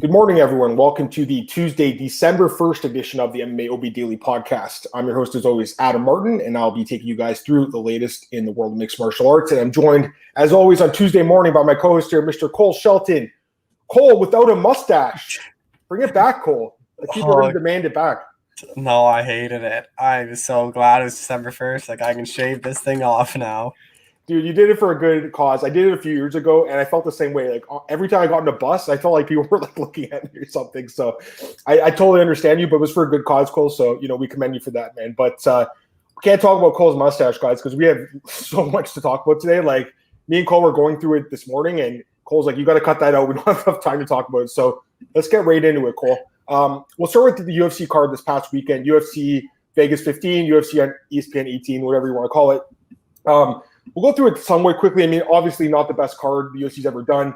Good morning, everyone. Welcome to the Tuesday, December 1st edition of the MMAOB Daily Podcast. I'm your host, as always, Adam Martin, and I'll be taking you guys through the latest in the world of mixed martial arts. And I'm joined, as always, on Tuesday morning by my co-host here, Mr. Cole Shelton. Cole, without a mustache. Bring it back, Cole. The people are going to demand it back. No, I hated it. I'm so glad it was December 1st. Like, I can shave this thing off now. Dude, you did it for a good cause. I did it a few years ago, and I felt the same way. Like, every time I got on a bus, I felt like people were like looking at me or something. So I totally understand you, but it was for a good cause, Cole. So, we commend you for that, man. But we can't talk about Cole's mustache, guys, because we have so much to talk about today. Like, me and Cole were going through it this morning, and Cole's like, you got to cut that out. We don't have enough time to talk about it. So let's get right into it, Cole. We'll start with the UFC card this past weekend. UFC Vegas 15, UFC on ESPN 18, whatever you want to call it. We'll go through it somewhat quickly. I mean, obviously not the best card the UFC's ever done.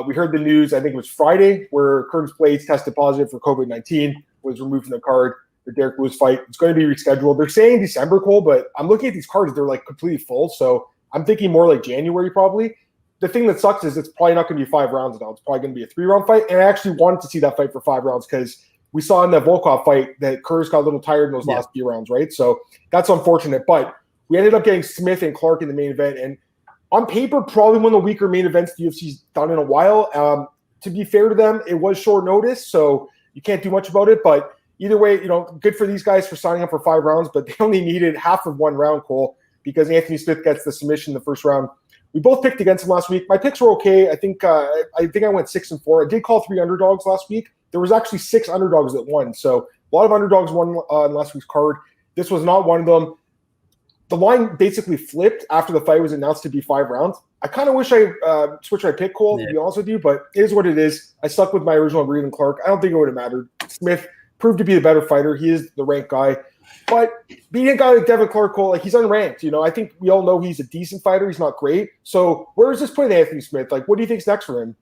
We heard the news, I think it was Friday, where Curtis Blades tested positive for COVID-19, was removed from the card. The Derek Lewis fight. It's going to be rescheduled. They're saying December, Cole, but I'm looking at these cards. They're like completely full. So I'm thinking more like January probably. The thing that sucks is it's probably not going to be 5 rounds now. It's probably going to be a 3-round fight. And I actually wanted to see that fight for 5 rounds because we saw in the Volkov fight that Curtis got a little tired in those last few rounds, right? So that's unfortunate. But we ended up getting Smith and Clark in the main event. And on paper, probably one of the weaker main events the UFC's done in a while. To be fair to them, it was short notice, so you can't do much about it. But either way, good for these guys for signing up for 5 rounds, but they only needed half of 1 round, Cole, because Anthony Smith gets the submission in the first round. We both picked against him last week. My picks were okay. I think I went 6-4. I did call 3 underdogs last week. There was actually 6 underdogs that won. So a lot of underdogs won on last week's card. This was not one of them. The line basically flipped after the fight was announced to be 5 rounds. I kind of wish I switched my pick, Cole, to be honest with you, but it is what it is. I stuck with my original Devin Clark. I don't think it would have mattered. Smith proved to be the better fighter. He is the ranked guy. But beating a guy like Devin Clark, Cole, like, he's unranked. I think we all know he's a decent fighter. He's not great. So where is this putting Anthony Smith? Like, what do you think's next for him?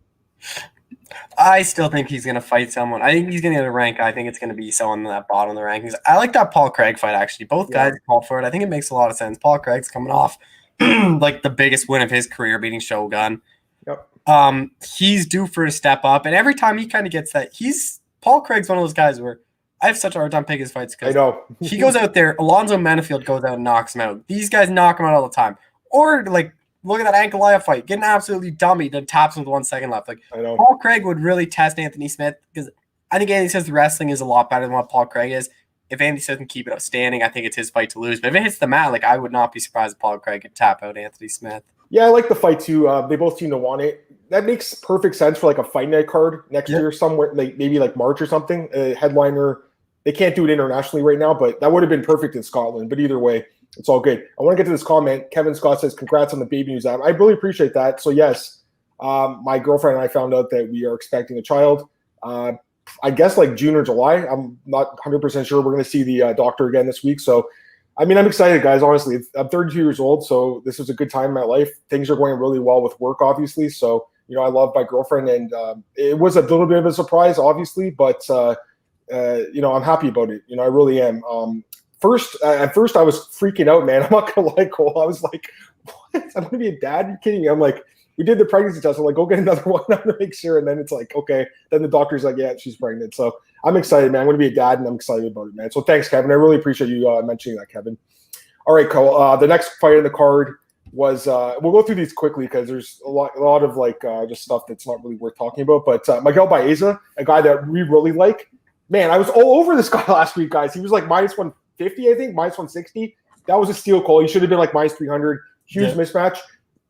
I still think he's going to fight someone. I think he's going to get a rank. I think it's going to be someone in that bottom of the rankings. I like that Paul Craig fight, actually. Both guys called for it. I think it makes a lot of sense. Paul Craig's coming off like the biggest win of his career, beating Shogun. Yep. He's due for a step up. And every time he kind of gets that, Paul Craig's one of those guys where I have such a hard time picking his fights because I know. He goes out there. Alonzo Menifield goes out and knocks him out. These guys knock him out all the time. Or, like, look at that Ankalaev fight. Getting absolutely dummy, then taps him with 1 second left. Like, I know. Paul Craig would really test Anthony Smith because I think Anthony Smith's wrestling is a lot better than what Paul Craig is. If Anthony Smith can keep it outstanding, I think it's his fight to lose. But if it hits the mat, like, I would not be surprised if Paul Craig could tap out Anthony Smith. Yeah, I like the fight too. They both seem to want it. That makes perfect sense for like a fight night card next year somewhere, like maybe like March or something. A headliner. They can't do it internationally right now, but that would have been perfect in Scotland. But either way, it's all good. I want to get to this comment. Kevin Scott says, congrats on the baby news. I really appreciate that. So yes, my girlfriend and I found out that we are expecting a child. I guess like June or July. I'm not 100% sure. We're going to see the doctor again this week. So, I mean, I'm excited, guys. Honestly, I'm 32 years old, so this is a good time in my life. Things are going really well with work, obviously. So, I love my girlfriend, and it was a little bit of a surprise, obviously, but I'm happy about it. I really am. At first I was freaking out, man. I'm not gonna lie, Cole. I was like, what? I'm gonna be a dad? Are you kidding me? I'm like, we did the pregnancy test. I'm like, go get another one. I'm gonna make sure. And then it's like, okay. Then the doctor's like, yeah, she's pregnant. So I'm excited, man. I'm gonna be a dad, and I'm excited about it, man. So thanks, Kevin. I really appreciate you mentioning that, Kevin. All right, Cole. The next fight in the card was we'll go through these quickly because there's a lot of like just stuff that's not really worth talking about. But Miguel Baeza, a guy that we really like. Man, I was all over this guy last week, guys. He was like minus 150, I think, minus 160. That was a steal, Cole. He should have been like minus 300. Huge mismatch.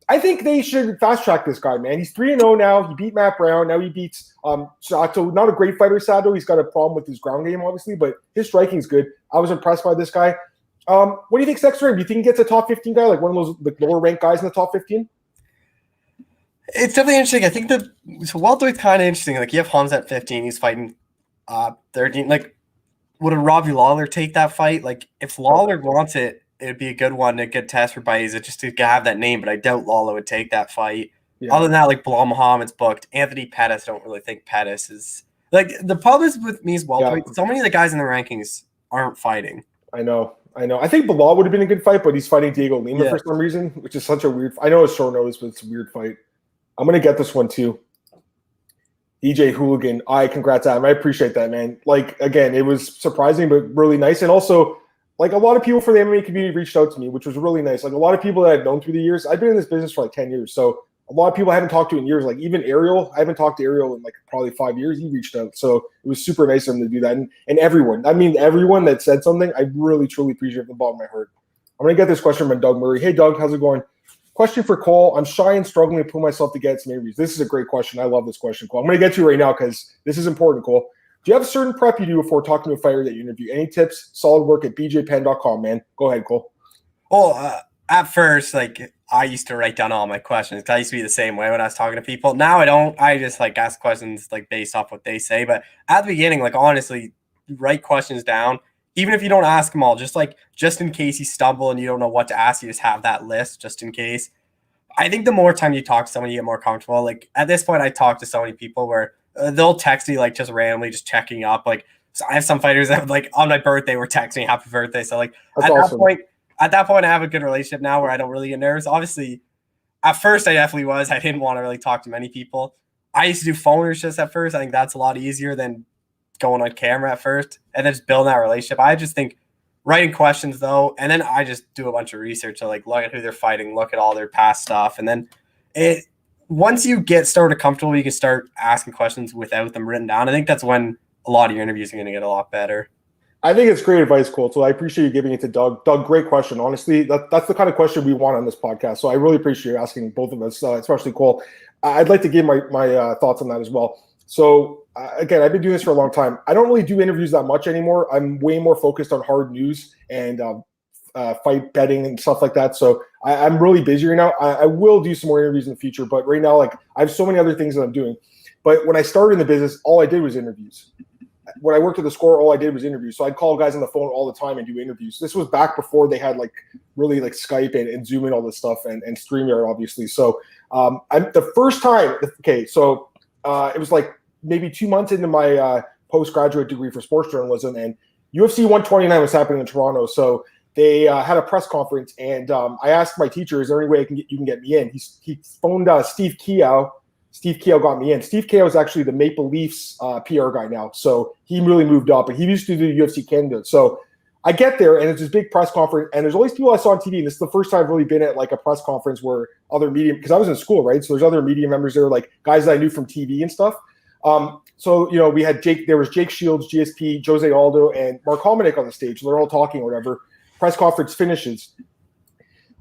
I think they should fast track this guy, man. He's 3-0 now. He beat Matt Brown. Now he beats Sato. Not a great fighter, Sato. He's got a problem with his ground game, obviously, but his striking's good. I was impressed by this guy. What do you think's next for him? Do you think he gets a top 15 guy, like one of those like lower ranked guys in the top 15? It's definitely interesting. I think welterweight's kind of interesting. Like, you have Holmes at 15. He's fighting 13. Like, would a Robbie Lawler take that fight? Like, if Lawler wants it, it'd be a good one, a good test for Baeza just to have that name, but I doubt Lawler would take that fight. Yeah. Other than that, like, Bilal Muhammad's booked. Anthony Pettis, don't really think Pettis is – like, the problem is with me as well. So many of the guys in the rankings aren't fighting. I know. I think Bilal would have been a good fight, but he's fighting Diego Lima for some reason, which is such a weird – I know it's short notice, but it's a weird fight. I'm going to get this one too. DJ Hooligan. Congrats, Adam. I appreciate that, man. Like, again, it was surprising, but really nice. And also, like, a lot of people from the MMA community reached out to me, which was really nice. Like, a lot of people that I've known through the years. I've been in this business for like 10 years. So a lot of people I haven't talked to in years. Like, even Ariel, I haven't talked to Ariel in like probably 5 years. He reached out. So it was super nice of him to do that. And everyone, I mean, everyone that said something, I really, truly appreciate from the bottom of my heart. I'm going to get this question from Doug Murray. Hey, Doug, how's it going? Question for Cole. I'm shy and struggling to pull myself to get some interviews. This is a great question. I love this question, Cole. I'm going to get to you right now because this is important, Cole. Do you have a certain prep you do before talking to a fighter that you interview? Any tips? Solid work at bjpen.com, man. Go ahead, Cole. Well, at first, like, I used to write down all my questions. I used to be the same way when I was talking to people. Now I don't. I just, like, ask questions, like, based off what they say. But at the beginning, like, honestly, write questions down. Even if you don't ask them all, just in case you stumble and you don't know what to ask, you just have that list just in case. I think the more time you talk to someone, you get more comfortable. Like, at this point, I talk to so many people where they'll text me, like, just randomly, just checking up. Like, so I have some fighters that, like, on my birthday were texting me happy birthday. So, like, That's awesome. At that point, I have a good relationship now where I don't really get nervous. Obviously, at first, I definitely was. I didn't want to really talk to many people. I used to do phoners just at first. I think that's a lot easier than going on camera at first and then just building that relationship. I just think writing questions, though, and then I just do a bunch of research. So, like, look at who they're fighting, look at all their past stuff. And then once you get started comfortable, you can start asking questions without them written down. I think that's when a lot of your interviews are going to get a lot better. I think it's great advice, Cole. So I appreciate you giving it to Doug. Doug, great question. Honestly, that's the kind of question we want on this podcast. So I really appreciate you asking both of us, especially Cole. I'd like to give my thoughts on that as well. So again, I've been doing this for a long time. I don't really do interviews that much anymore. I'm way more focused on hard news and fight betting and stuff like that. So I'm really busy right now. I will do some more interviews in the future, but right now, like, I have so many other things that I'm doing. But when I started in the business, all I did was interviews. When I worked at the Score, all I did was interviews. So I'd call guys on the phone all the time and do interviews. This was back before they had like really like Skype and Zoom and all this stuff and StreamYard, obviously. So the first time, so it was like maybe 2 months into my postgraduate degree for sports journalism, and UFC 129 was happening in Toronto. So they had a press conference, and I asked my teacher, is there any way you can get me in? He phoned Steve Keogh. Steve Keogh got me in. Steve Keogh is actually the Maple Leafs PR guy now. So he really moved up, and he used to do UFC Canada. So I get there, and it's this big press conference, and there's all these people I saw on TV, and this is the first time I've really been at like a press conference where other media, because I was in school, right? So there's other media members there, like guys that I knew from TV and stuff. So, you know, we had there was Jake Shields, GSP, Jose Aldo, and Mark Hominick on the stage. They're all talking or whatever. Press conference finishes.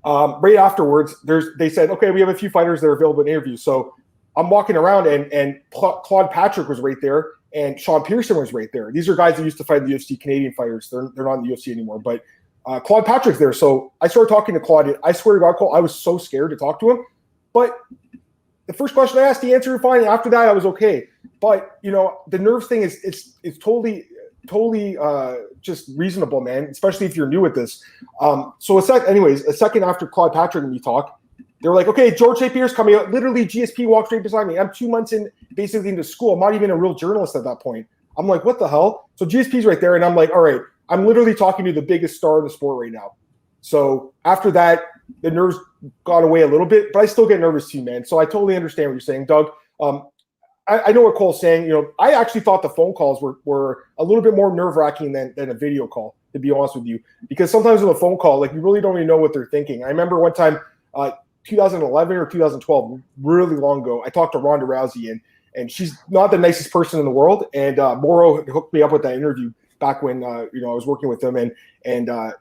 Right afterwards, they said, okay, we have a few fighters that are available in interviews. So I'm walking around, and Claude Patrick was right there, and Sean Pearson was right there. These are guys that used to fight the UFC, Canadian fighters. They're not in the UFC anymore, but Claude Patrick's there. So I started talking to Claude. I swear to God, Cole, I was so scared to talk to him. But the first question I asked, he answered fine. After that, I was okay. But, you know, the nerves thing is it's totally just reasonable, man, especially if you're new at this. So a second after Claude Patrick and me talk, they were like, okay, George St. Pierre's coming out. Literally, GSP walked straight beside me. I'm 2 months basically into school. I'm not even a real journalist at that point. I'm like, what the hell? So GSP's right there, and I'm like, all right, I'm literally talking to the biggest star in the sport right now. So after that, the nerves got away a little bit, but I still get nervous too, man. So I totally understand what you're saying, Doug. I know what Cole's saying. You know, I actually thought the phone calls were a little bit more nerve-wracking than a video call, to be honest with you, because sometimes with a phone call, like, you really don't even know what they're thinking. I remember one time, 2011 or 2012, really long ago, I talked to Ronda Rousey, and she's not the nicest person in the world. And Moro hooked me up with that interview back when I was working with them, and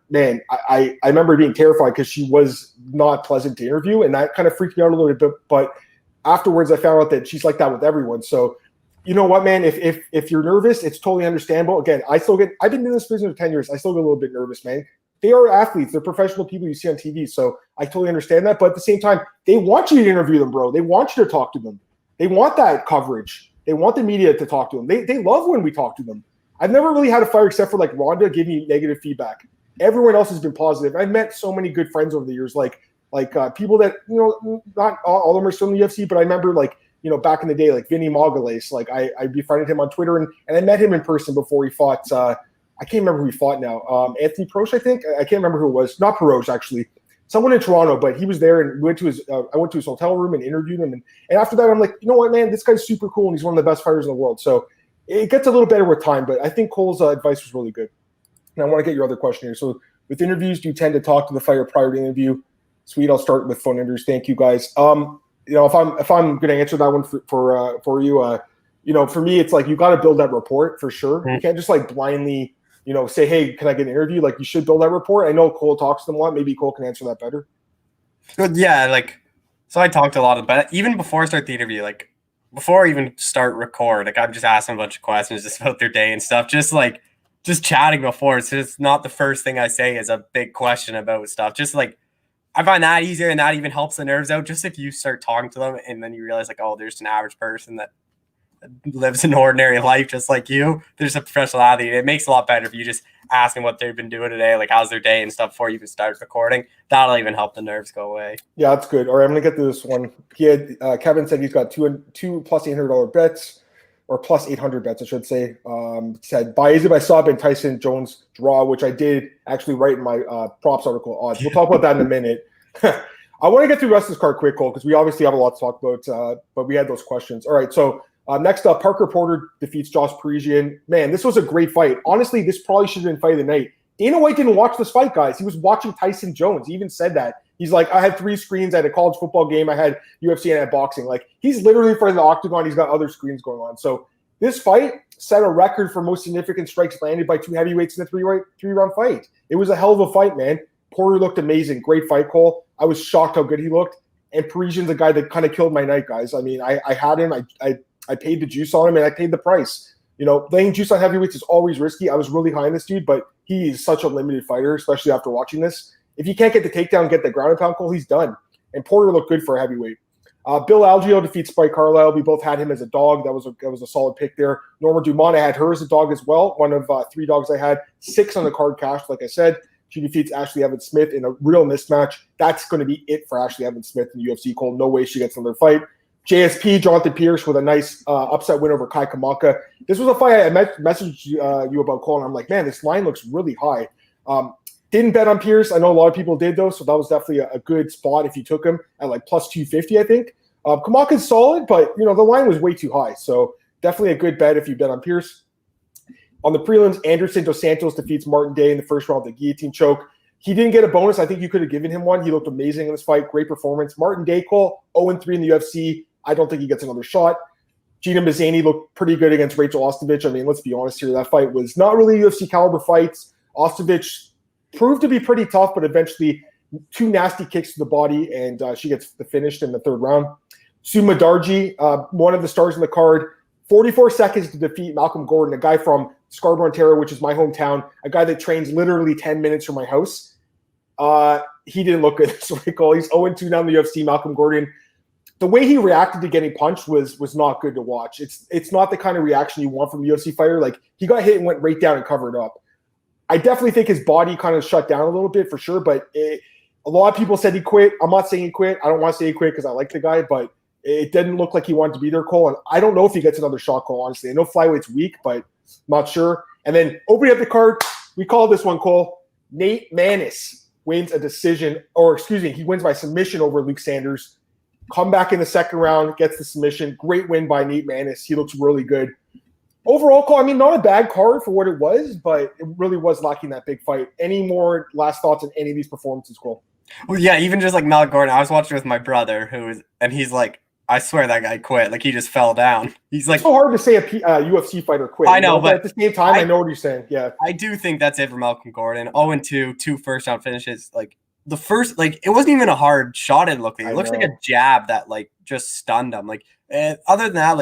man, I remember being terrified because she was not pleasant to interview, and that kind of freaked me out a little bit. But afterwards, I found out that she's like that with everyone. So, you know what, man? If you're nervous, it's totally understandable. Again, I've been in this business for 10 years. I still get a little bit nervous, man. They are athletes. They're professional people you see on TV. So I totally understand that. But at the same time, they want you to interview them, bro. They want you to talk to them. They want that coverage. They want the media to talk to them. They love when we talk to them. I've never really had a fighter except for like Ronda give me negative feedback. Everyone else has been positive. I've met so many good friends over the years, like people that, you know, not all of them are still in the UFC, but I remember, like, you know, back in the day, like Vinny Mogales, like I befriended him on Twitter, and I met him in person before he fought. I can't remember who he fought now. Anthony Perosh, I think. I can't remember who it was. Not Perosh, actually. someone in Toronto, but he was there and went to his. I went to his hotel room and interviewed him, and after that, I'm like, you know what, man, this guy's super cool and he's one of the best fighters in the world. So it gets a little better with time, but I think Cole's advice was really good. And I want to get your other question here. So with interviews, do you tend to talk to the fighter prior to the interview? Sweet. I'll start with phone interviews. Thank you, guys. If I'm going to answer that one for you, for me, it's like you got to build that rapport for sure. You can't just like blindly, say, hey, can I get an interview? Like you should build that rapport. I know Cole talks to them a lot. Maybe Cole can answer that better. Yeah, so I talked a lot but even before I start the interview, before I even start record, I'm just asking a bunch of questions just about their day and stuff. Just chatting before. So it's not the first thing I say is a big question about stuff. Just I find that easier, and that even helps the nerves out. Just if you start talking to them and then you realize there's an average person that lives an ordinary life just like you. There's a professional athlete. It makes it a lot better if you just ask them what they've been doing today, how's their day and stuff before you even start recording. That'll even help the nerves go away. Yeah, that's good. All right, I'm gonna get to this one. He had Kevin said he's got two plus $800 bets, or plus 800 bets, I should say. Said Baeza by sub and Tyson Jones draw, which I did actually write in my props article odds. We'll talk about that in a minute. I want to get through the rest of this card quick, Cole, because we obviously have a lot to talk about, but we had those questions. All right, so next up, Parker Porter defeats Josh Parisian. Man, this was a great fight. Honestly, this probably should have been fight of the night. Dana White didn't watch this fight, guys. He was watching Tyson Jones. He even said that. He's like, I had 3 screens. I had a college football game. I had UFC and I had boxing. He's literally in front of the octagon. He's got other screens going on. So this fight set a record for most significant strikes landed by 2 heavyweights in a three-round fight. It was a hell of a fight, man. Porter looked amazing. Great fight, Cole. I was shocked how good he looked. And Parisian's a guy that kind of killed my night, guys. I mean, I had him. I paid the juice on him, and I paid the price. Laying juice on heavyweights is always risky. I was really high on this dude, but he's such a limited fighter, especially after watching this. If you can't get the takedown, get the ground and pound, Cole, he's done. And Porter looked good for a heavyweight. Bill Algio defeats Spike Carlile. We both had him as a dog. That was a solid pick there. Norma Dumont, I had her as a dog as well. One of 3 dogs I had. 6 on the card cashed, like I said. She defeats Ashley Evans Smith in a real mismatch. That's going to be it for Ashley Evans Smith in the UFC, Cole. No way she gets another fight. JSP, Jonathan Pierce, with a nice upset win over Kai Kamaka. This was a fight I messaged you about, Cole, and I'm like, man, this line looks really high. Didn't bet on Pierce. I know a lot of people did, though, so that was definitely a good spot if you took him at plus 250, I think. Kamaka's solid, but, the line was way too high, so definitely a good bet if you bet on Pierce. On the prelims, Anderson Dos Santos defeats Martin Day in the first round of the guillotine choke. He didn't get a bonus. I think you could have given him one. He looked amazing in this fight. Great performance. Martin Day, Cole, 0-3 in the UFC. I don't think he gets another shot. Gina Mazzani looked pretty good against Rachel Ostovich. I mean, let's be honest here. That fight was not really UFC caliber fights. Ostovich proved to be pretty tough, but eventually 2 nasty kicks to the body, and she gets finished in the 3rd round. Sue Madarji, one of the stars in the card, 44 seconds to defeat Malcolm Gordon, a guy from Scarborough, Ontario, which is my hometown, a guy that trains literally 10 minutes from my house. He didn't look good this week. He's 0-2 down the UFC, Malcolm Gordon. The way he reacted to getting punched was not good to watch. It's not the kind of reaction you want from a UFC fighter. He got hit and went right down and covered up. I definitely think his body kind of shut down a little bit for sure, but a lot of people said he quit. I'm not saying he quit. I don't want to say he quit because I like the guy, but it didn't look like he wanted to be there, Cole. And I don't know if he gets another shot, Cole, honestly. I know flyweight's weak, but I'm not sure. And then opening up the card, we call this one, Cole. Nate Maness wins a decision, he wins by submission over Luke Sanders. Come back in the 2nd round, gets the submission. Great win by Nate Maness. He looks really good. Overall, Cole, I mean, not a bad card for what it was, but it really was lacking that big fight. Any more last thoughts on any of these performances, Cole? Well, yeah, even just Mal Gordon. I was watching with my brother, and he's like, I swear that guy quit. He just fell down. He's like, it's so hard to say a UFC fighter quit. I know, but at the same time, I know what you're saying. Yeah, I do think that's it for Malcolm Gordon. 0-2, 2 first-round finishes. The first, it wasn't even a hard shot. It looked like it looks like a jab that just stunned him. Other than that,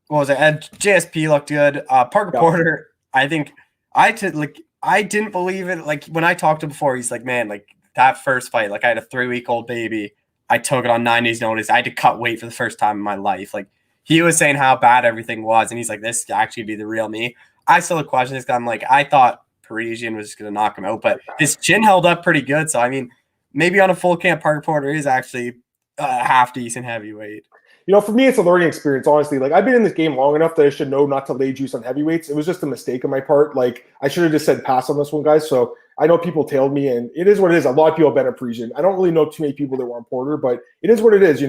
what was it? JSP looked good. Parker Porter, I think I didn't believe it. When I talked to him before, he's like, man, that first fight, I had a 3-week-old baby. I took it on 9 days notice. I had to cut weight for the first time in my life. He was saying how bad everything was, and he's like, this actually be the real me. I still have questions because I'm I thought Parisian was just going to knock him out, but his chin held up pretty good. So, I mean, maybe on a full camp, Parker Porter is actually a half-decent heavyweight. for me, it's a learning experience, honestly. Like, I've been in this game long enough that I should know not to lay juice on heavyweights. It was just a mistake on my part. Like, I should have just said pass on this one, guys. So I know people tailed me, and it is what it is. A lot of people have been a Parisian. I don't really know too many people that were on Porter, but it is what it is,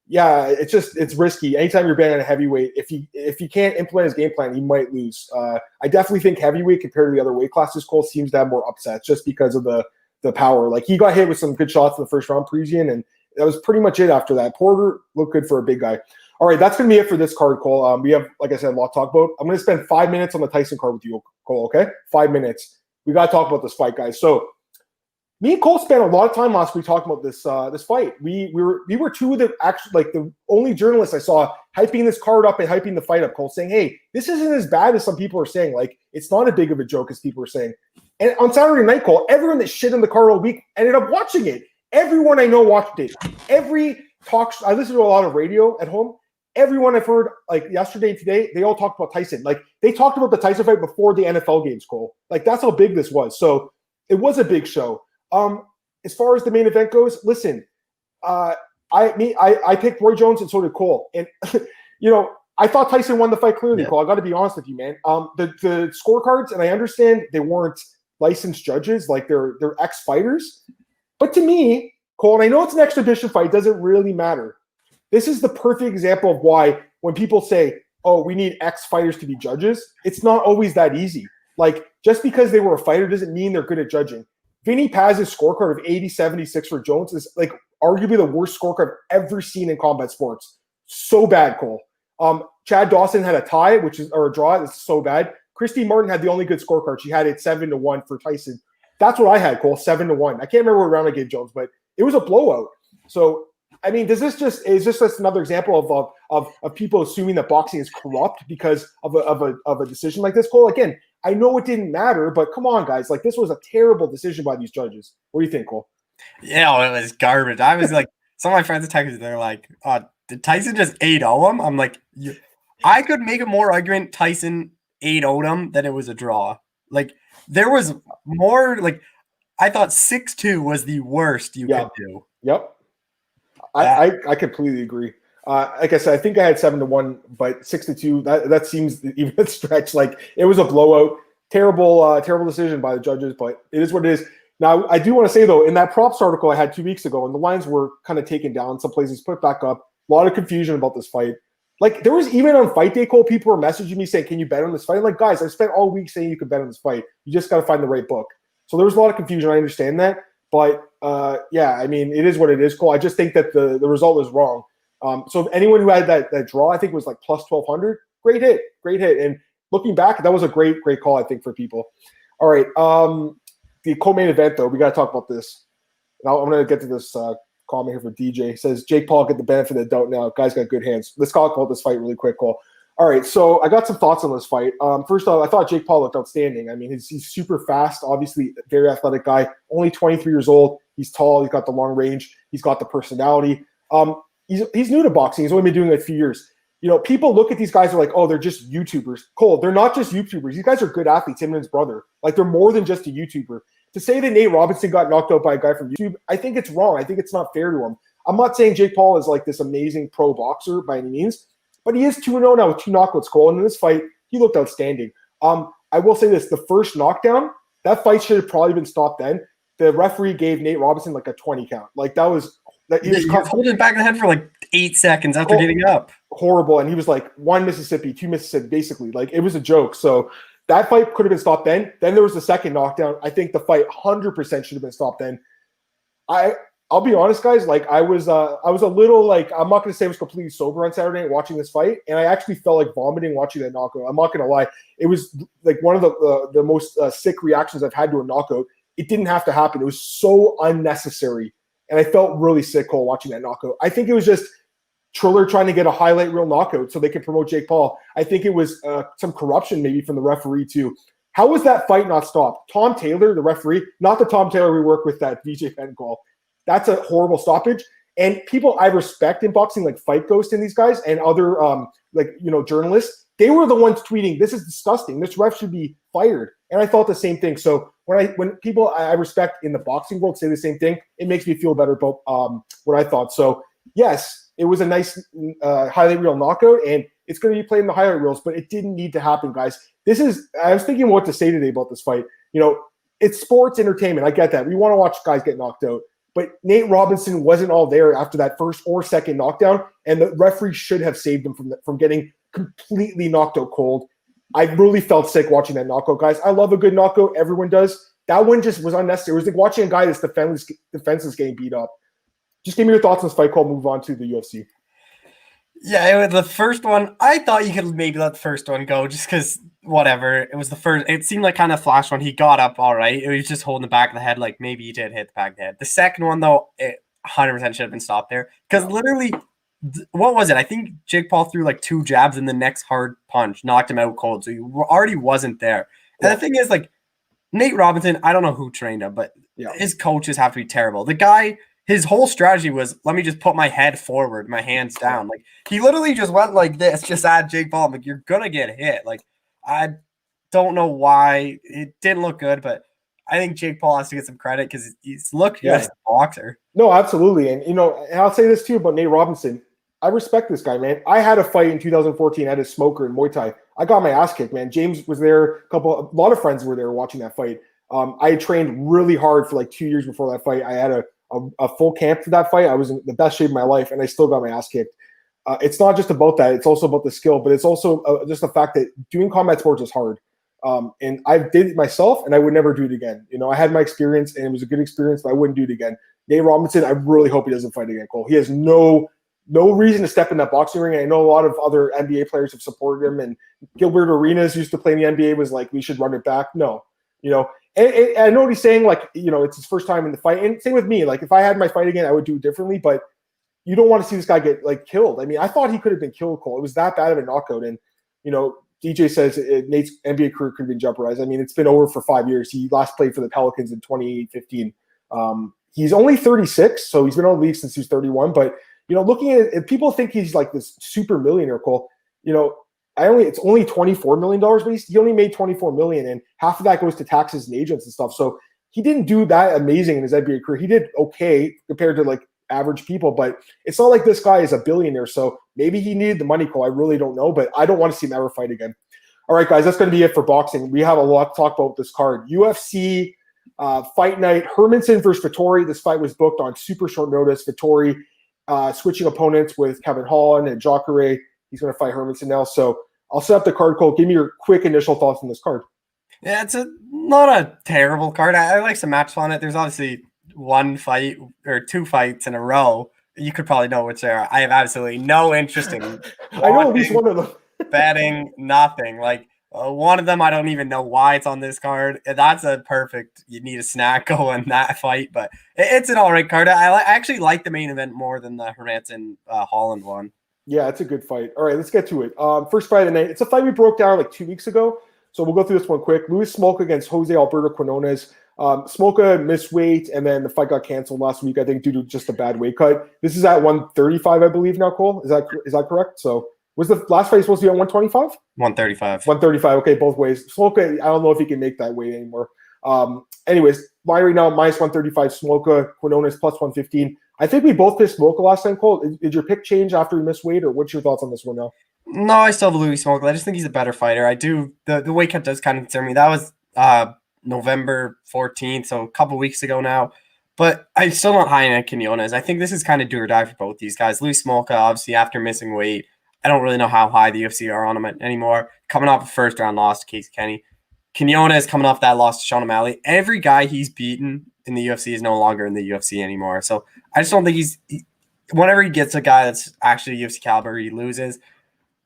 Yeah, it's risky. Anytime you're betting on a heavyweight, if you can't implement his game plan, he might lose. I definitely think heavyweight compared to the other weight classes, Cole seems to have more upsets just because of the power. Like, he got hit with some good shots in the first round, Parisian, and that was pretty much it after that. Porter looked good for a big guy. All right, that's going to be it for this card, Cole. We have, like I said, a lot to talk about. I'm going to spend 5 minutes on the Tyson card with you, Cole, okay? 5 minutes. We got to talk about this fight, guys. So me and Cole spent a lot of time last week talking about this fight. We were two of the the only journalists I saw hyping this card up and hyping the fight up, Cole, saying, hey, this isn't as bad as some people are saying. Like, it's not as big of a joke as people are saying. And on Saturday night, Cole, everyone that shit on the card all week ended up watching it. Everyone I know watched it. Every talk, I listen to a lot of radio at home. Everyone I've heard, like, yesterday and today, they all talked about Tyson. Like, they talked about the Tyson fight before the NFL games, Cole. Like, that's how big this was. So it was a big show. As far as the main event goes, listen, I picked Roy Jones and so did Cole. And, I thought Tyson won the fight clearly, Cole. I got to be honest with you, man. The scorecards, and I understand they weren't licensed judges, like they're ex-fighters. But to me, Cole, and I know it's an exhibition fight, it doesn't really matter. This is the perfect example of why when people say, oh, we need ex-fighters to be judges, it's not always that easy. Like, just because they were a fighter doesn't mean they're good at judging. Vinny Paz's scorecard of 80-76 for Jones is, like, arguably the worst scorecard I've ever seen in combat sports. So bad, Cole. Chad Dawson had a tie, or a draw. It's so bad. Christy Martin had the only good scorecard. She had it 7-1 for Tyson. That's what I had, Cole, 7-1. I can't remember what round I gave Jones, but it was a blowout. So, I mean, is this just another example of people assuming that boxing is corrupt because of a decision like this, Cole? Again, I know it didn't matter, but come on, guys. Like, this was a terrible decision by these judges. What do you think, Cole? Yeah, it was garbage. I was like, some of my friends at Texas, they're like, did Tyson just 8-0 him? I'm like, I could make a more argument Tyson 8-0'd him than it was a draw. Like, there was more, like, I thought 6-2 was the worst you could do. Yep. I completely agree. Like I said, I think I had 7-1, but 6-2, that seems even a stretch. Like, it was a blowout. Terrible decision by the judges, but it is what it is. Now, I do want to say, though, in that props article I had 2 weeks ago, and the lines were kind of taken down, some places put back up, a lot of confusion about this fight. Like, there was even on fight day, Cole, people were messaging me saying, can you bet on this fight? I'm like, guys, I spent all week saying you could bet on this fight. You just got to find the right book. So there was a lot of confusion. I understand that. But, I mean, it is what it is, Cole. I just think that the result was wrong. So anyone who had that draw, I think it was like plus 1,200. Great hit. And looking back, that was a great call, I think, for people. All right. The co-main event, though, we got to talk about this. Now I'm going to get to this comment here for DJ. It says, Jake Paul get the benefit of the doubt now. Guy's got good hands. Let's talk about this fight really quick, Cole. All right, so I got some thoughts on this fight. First off, I thought Jake Paul looked outstanding. I mean, he's super fast, obviously very athletic guy, only 23 years old. He's tall. He's got the long range. He's got the personality. He's new to boxing. He's only been doing it a few years. People look at these guys and are like, oh, they're just YouTubers. Cole, they're not just YouTubers. These guys are good athletes, him and his brother. Like, they're more than just a YouTuber. To say that Nate Robinson got knocked out by a guy from YouTube, I think it's wrong. I think it's not fair to him. I'm not saying Jake Paul is like this amazing pro boxer by any means, but he is 2-0 now with 2 knockouts, Cole. And in this fight, he looked outstanding. I will say this, the first knockdown, that fight should have probably been stopped then. The referee gave Nate Robinson like a 20 count. Like, that was – he was holding back of the head for like 8 seconds after getting up. Horrible. And he was like 1 Mississippi, 2 Mississippi, basically. Like, it was a joke. So that fight could have been stopped then. Then there was the second knockdown. I think the fight 100% should have been stopped then. I'll be honest, guys. Like, I was a little like, I'm not going to say I was completely sober on Saturday night watching this fight, and I actually felt like vomiting watching that knockout. I'm not going to lie. It was like one of the most sick reactions I've had to a knockout. It didn't have to happen. It was so unnecessary, and I felt really sick, Cole, watching that knockout. I think it was just Triller trying to get a highlight reel knockout so they could promote Jake Paul. I think it was some corruption maybe from the referee too. How was that fight not stopped? Tom Taylor, the referee, not the Tom Taylor we work with that VJ Penn call. That's a horrible stoppage. And people I respect in boxing, like Fight Ghost and these guys and other journalists, they were the ones tweeting, this is disgusting. This ref should be fired. And I thought the same thing. So when people I respect in the boxing world say the same thing, it makes me feel better about what I thought. So yes, it was a nice highlight reel knockout, and it's going to be played in the highlight reels, but it didn't need to happen, guys. I was thinking what to say today about this fight. It's sports entertainment. I get that. We want to watch guys get knocked out. But Nate Robinson wasn't all there after that first or second knockdown, and the referee should have saved him from getting completely knocked out cold. I really felt sick watching that knockout, guys. I love a good knockout. Everyone does. That one just was unnecessary. It was like watching a guy that's defenseless getting beat up. Just give me your thoughts on this fight call. Move on to the UFC. Yeah, the first one, I thought you could maybe let the first one go just because whatever. It was the first. It seemed like kind of flash one. He got up all right. It was just holding the back of the head, like maybe he did hit the back of the head. The second one, though, it 100% should have been stopped there because literally, what was it? I think Jake Paul threw like 2 jabs and the next hard punch knocked him out cold. So he already wasn't there. And the thing is, like, Nate Robinson, I don't know who trained him, but his coaches have to be terrible. The guy, his whole strategy was, let me just put my head forward, my hands down. Like, he literally just went like this, just at Jake Paul. I'm like, you're going to get hit. Like, I don't know why. It didn't look good, but I think Jake Paul has to get some credit because he's looked good as a boxer. No, absolutely. And, and I'll say this too about Nate Robinson. I respect this guy, man. I had a fight in 2014 at a smoker in Muay Thai. I got my ass kicked, man. James was there. A lot of friends were there watching that fight. I had trained really hard for like 2 years before that fight. I had a full camp for that fight. I was in the best shape of my life, and I still got my ass kicked. It's not just about that. It's also about the skill, but it's also just the fact that doing combat sports is hard. And I did it myself, and I would never do it again. I had my experience, and it was a good experience, but I wouldn't do it again. Nate Robinson, I really hope he doesn't fight again, Cole. He has no reason to step in that boxing ring. And I know a lot of other NBA players have supported him, and Gilbert Arenas used to play in the NBA was like, we should run it back. No, and I know what he's saying, like, it's his first time in the fight. And same with me. Like, if I had my fight again, I would do it differently, but you don't want to see this guy get like killed. I mean, I thought he could have been killed, Cole. It was that bad of a knockout. And, DJ says Nate's NBA career could have been jeopardized. I mean, it's been over for 5 years. He last played for the Pelicans in 2015. He's only 36, so he's been on the league since he was 31. But, looking at it, people think he's like this super millionaire, Cole. It's only $24 million, but he only made $24 million, and half of that goes to taxes and agents and stuff. So he didn't do that amazing in his NBA career. He did okay compared to like average people, but it's not like this guy is a billionaire. So maybe he needed the money, Cole. I really don't know, but I don't want to see him ever fight again. All right, guys, that's going to be it for boxing. We have a lot to talk about this card. UFC fight night, Hermansen versus Vittori. This fight was booked on super short notice. Vittori switching opponents with Kevin Holland and Jacaré. He's going to fight Hermansen now. So I'll set up the card, Cole. Give me your quick initial thoughts on this card. Yeah, it's not a terrible card. I like some matches on it. There's obviously one fight or 2 fights in a row. You could probably know which they are. I have absolutely no interest in I know at least one of them. betting, nothing. Like one of them, I don't even know why it's on this card. That's a perfect, you need a snack going that fight, but it's an all right card. I actually like the main event more than the Hermansen Holland one. Yeah, it's a good fight. All right, let's get to it. First fight of the night. It's a fight we broke down like 2 weeks ago, so we'll go through this one quick. Luis Smolka against Jose Alberto Quinones. Smolka missed weight, and then the fight got canceled last week, I think, due to just a bad weight cut. This is at 135, I believe now, Cole. Is that correct? So was the last fight supposed to be at 125? 135. 135, okay, both ways. Smolka, I don't know if he can make that weight anymore. Anyways, line right now, minus 135, Smolka, Quinones plus 115. I think we both picked Smolka last time, Cole. Did your pick change after he missed weight, or what's your thoughts on this one now? No, I still have Louis Smolka. I just think he's a better fighter. I do. The weight cut does kind of concern me. That was November 14th, so a couple weeks ago now. But I'm still not high on Quinones. I think this is kind of do or die for both these guys. Louis Smolka, obviously, after missing weight, I don't really know how high the UFC are on him anymore. Coming off a first-round loss to Casey Kenny. Quinones coming off that loss to Sean O'Malley. Every guy he's beaten in the UFC is no longer in the UFC anymore. So I just don't think whenever he gets a guy that's actually UFC caliber, he loses.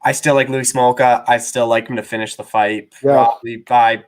I still like Louis Smolka. I still like him to finish the fight probably by,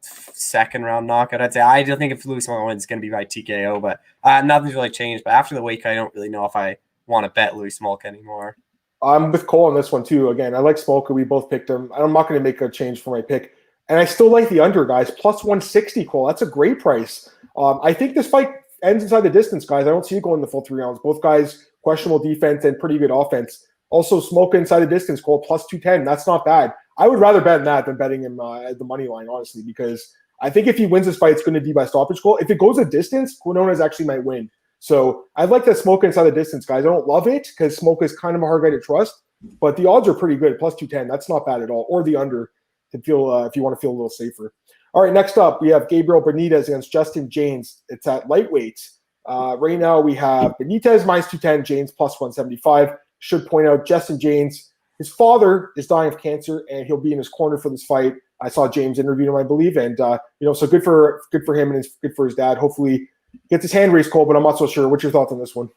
second round knockout, I'd say. I don't think if Louis Smolka wins, it's going to be by TKO, but nothing's really changed. But after the weight cut, I don't really know if I want to bet Louis Smolka anymore. I'm with Cole on this one, too. Again, I like Smolka. We both picked him. I'm not going to make a change for my pick. And I still like the under, guys. Plus 160, Cole. That's a great price. I think this fight ends inside the distance, guys. I don't see it going the full 3 rounds. Both guys, questionable defense and pretty good offense. Also, Smolka inside the distance, Cole, plus 210. That's not bad. I would rather bet that than betting him at the money line, honestly, because I think if he wins this fight, it's going to be by stoppage, Cole. If it goes a distance, Quinones actually might win. So I'd like to Smoke inside the distance, guys. I don't love it because Smoke is kind of a hard guy to trust, but the odds are pretty good. Plus 210. That's not bad at all. Or the under to feel if you want to feel a little safer. All right, next up, we have Gabriel Bernides against Justin James. It's at lightweight. Right now, we have Benitez minus 210, James plus 175. Should point out, Justin James, his father is dying of cancer, and he'll be in his corner for this fight. I saw James interview him, I believe, and so good for him and good for his dad. Hopefully, gets his hand raised, Cole, but I'm not so sure. What's your thoughts on this one?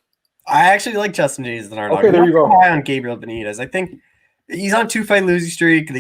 I actually like Justin James as an underdog. Okay, there you go. High on Gabriel Benitez. I think he's on a 2-fight losing streak.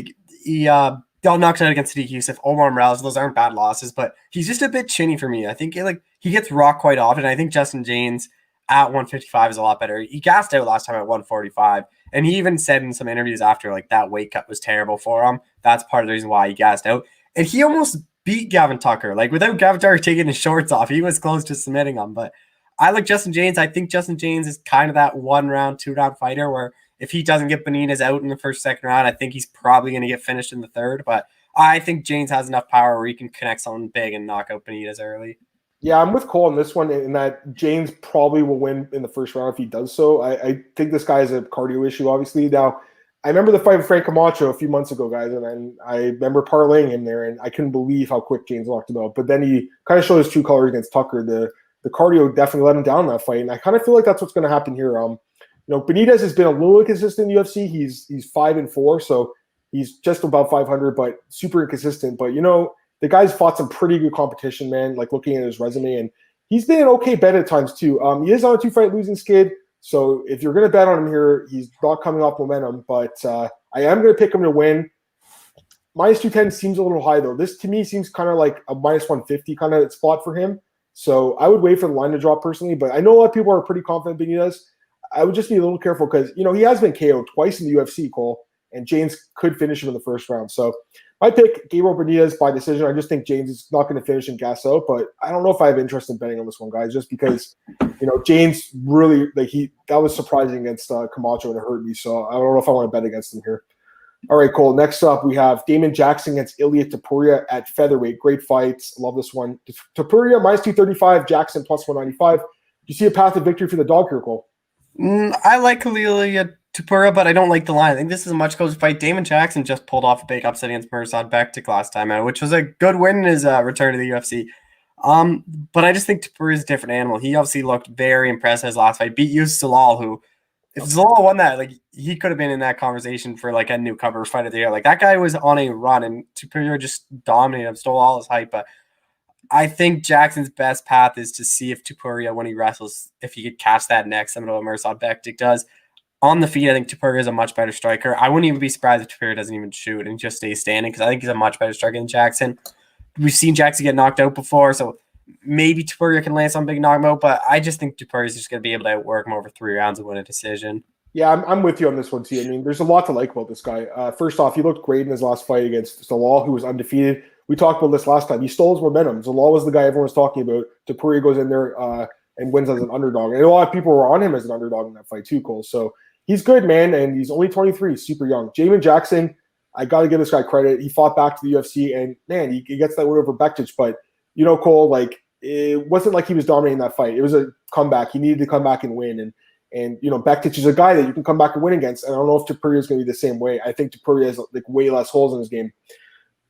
He got knocked out against Sadiq Youssef, Omar Morales. Those aren't bad losses, but he's just a bit chinny for me. I think he gets rocked quite often. I think Justin James at 155 is a lot better. He gassed out last time at 145, and he even said in some interviews after that weight cut was terrible for him. That's part of the reason why he gassed out. And he almost beat Gavin Tucker. Without Gavin Tucker taking his shorts off, he was close to submitting him. But I like Justin James. I think Justin James is kind of that 1-round, 2-round fighter where if he doesn't get Benitez out in the first, second round, I think he's probably going to get finished in the third. But I think James has enough power where he can connect something big and knock out Benitez early. Yeah, I'm with Cole on this one in that James probably will win in the first round if he does so. I think this guy has a cardio issue, obviously. Now, I remember the fight with Frank Camacho a few months ago, guys, and then I remember parlaying him there, and I couldn't believe how quick James knocked him out. But then he kind of showed his true colors against Tucker. The cardio definitely let him down in that fight, and I kind of feel like that's what's going to happen here. Benitez has been a little inconsistent in the UFC. He's 5-4, so he's just about 500, but super inconsistent. But the guy's fought some pretty good competition, man. Looking at his resume, and he's been an okay bet at times too. He is on a 2-fight losing skid, so if you're going to bet on him here, he's not coming off momentum. But I am going to pick him to win. Minus 210 seems a little high though. This to me seems kind of like a minus 150 kind of spot for him. So I would wait for the line to drop personally. But I know a lot of people are pretty confident Benitez. I would just be a little careful because he has been KO'd twice in the UFC, Cole, and James could finish him in the first round. So I pick Gabriel Benitez by decision. I just think James is not going to finish and gas out, but I don't know if I have interest in betting on this one, guys, just because, James really, that was surprising against Camacho and it hurt me. So I don't know if I want to bet against him here. All right, Cole. Next up, we have Damon Jackson against Ilia Pouria at featherweight. Great fights. Love this one. Pouria minus 235, Jackson plus 195. Do you see a path to victory for the dog here, Cole? I like Ilia Pouria, but I don't like the line. I think this is a much closer fight. Damon Jackson just pulled off a big upset against Mirsad Bektic last time out, which was a good win in his return to the UFC. But I just think Pouria is a different animal. He obviously looked very impressive his last fight. Beat Yusuf Zalal, who, if Zalal won that, he could have been in that conversation for a newcomer fight of the year. That guy was on a run, and Pouria just dominated him, stole all his hype. But I think Jackson's best path is to see if Pouria, when he wrestles, if he could catch that neck, similar to what Mirsad Bektic does. On the feet, I think Pouria is a much better striker. I wouldn't even be surprised if Pouria doesn't even shoot and just stays standing because I think he's a much better striker than Jackson. We've seen Jackson get knocked out before, so maybe Pouria can land some big knockout, but I just think Pouria is just going to be able to outwork him over 3 rounds and win a decision. Yeah, I'm with you on this one, too. I mean, there's a lot to like about this guy. First off, he looked great in his last fight against Zalal, who was undefeated. We talked about this last time. He stole his momentum. Zalal was the guy everyone was talking about. Pouria goes in there and wins as an underdog. And a lot of people were on him as an underdog in that fight, too, Cole. So he's good, man, and he's only 23, super young. Damon Jackson, I got to give this guy credit. He fought back to the UFC, and, man, he gets that win over Bektic. But, Cole, it wasn't like he was dominating that fight. It was a comeback. He needed to come back and win. And Bektic is a guy that you can come back and win against. And I don't know if Pouria is going to be the same way. I think Pouria has way less holes in his game.